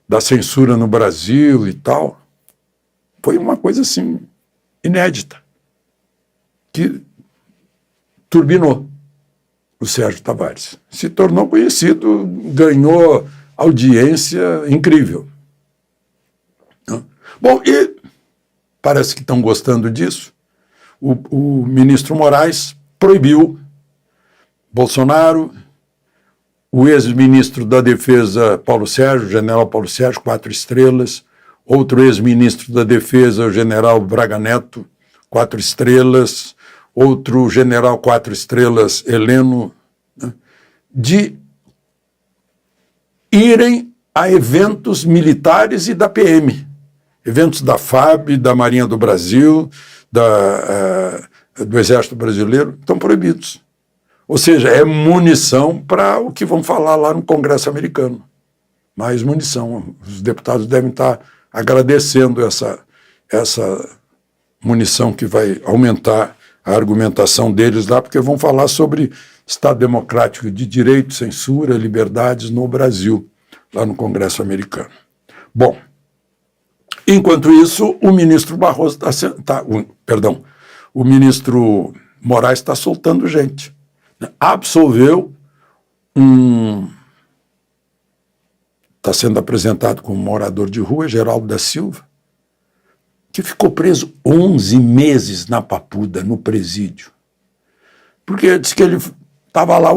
[SPEAKER 3] da censura no Brasil e tal? Foi uma coisa assim inédita, que turbinou o Sérgio Tavares. Se tornou conhecido, ganhou audiência incrível. Bom, e parece que estão gostando disso. O ministro Moraes proibiu Bolsonaro, o ex-ministro da Defesa Paulo Sérgio, general Paulo Sérgio, 4 estrelas, outro ex-ministro da Defesa, o general Braga Neto, 4 estrelas, outro general 4 estrelas, Heleno, né, de irem a eventos militares e da PM, eventos da FAB, da Marinha do Brasil, do Exército Brasileiro, estão proibidos. Ou seja, é munição para o que vão falar lá no Congresso americano. Mais munição. Os deputados devem estar agradecendo essa munição que vai aumentar a argumentação deles lá, porque vão falar sobre Estado Democrático de Direito, censura, liberdades no Brasil, lá no Congresso americano. Bom, enquanto isso, o ministro Barroso o ministro Moraes está soltando gente. Absolveu está sendo apresentado como morador de rua, Geraldo da Silva, que ficou preso 11 meses na Papuda, no presídio. Porque disse que ele estava lá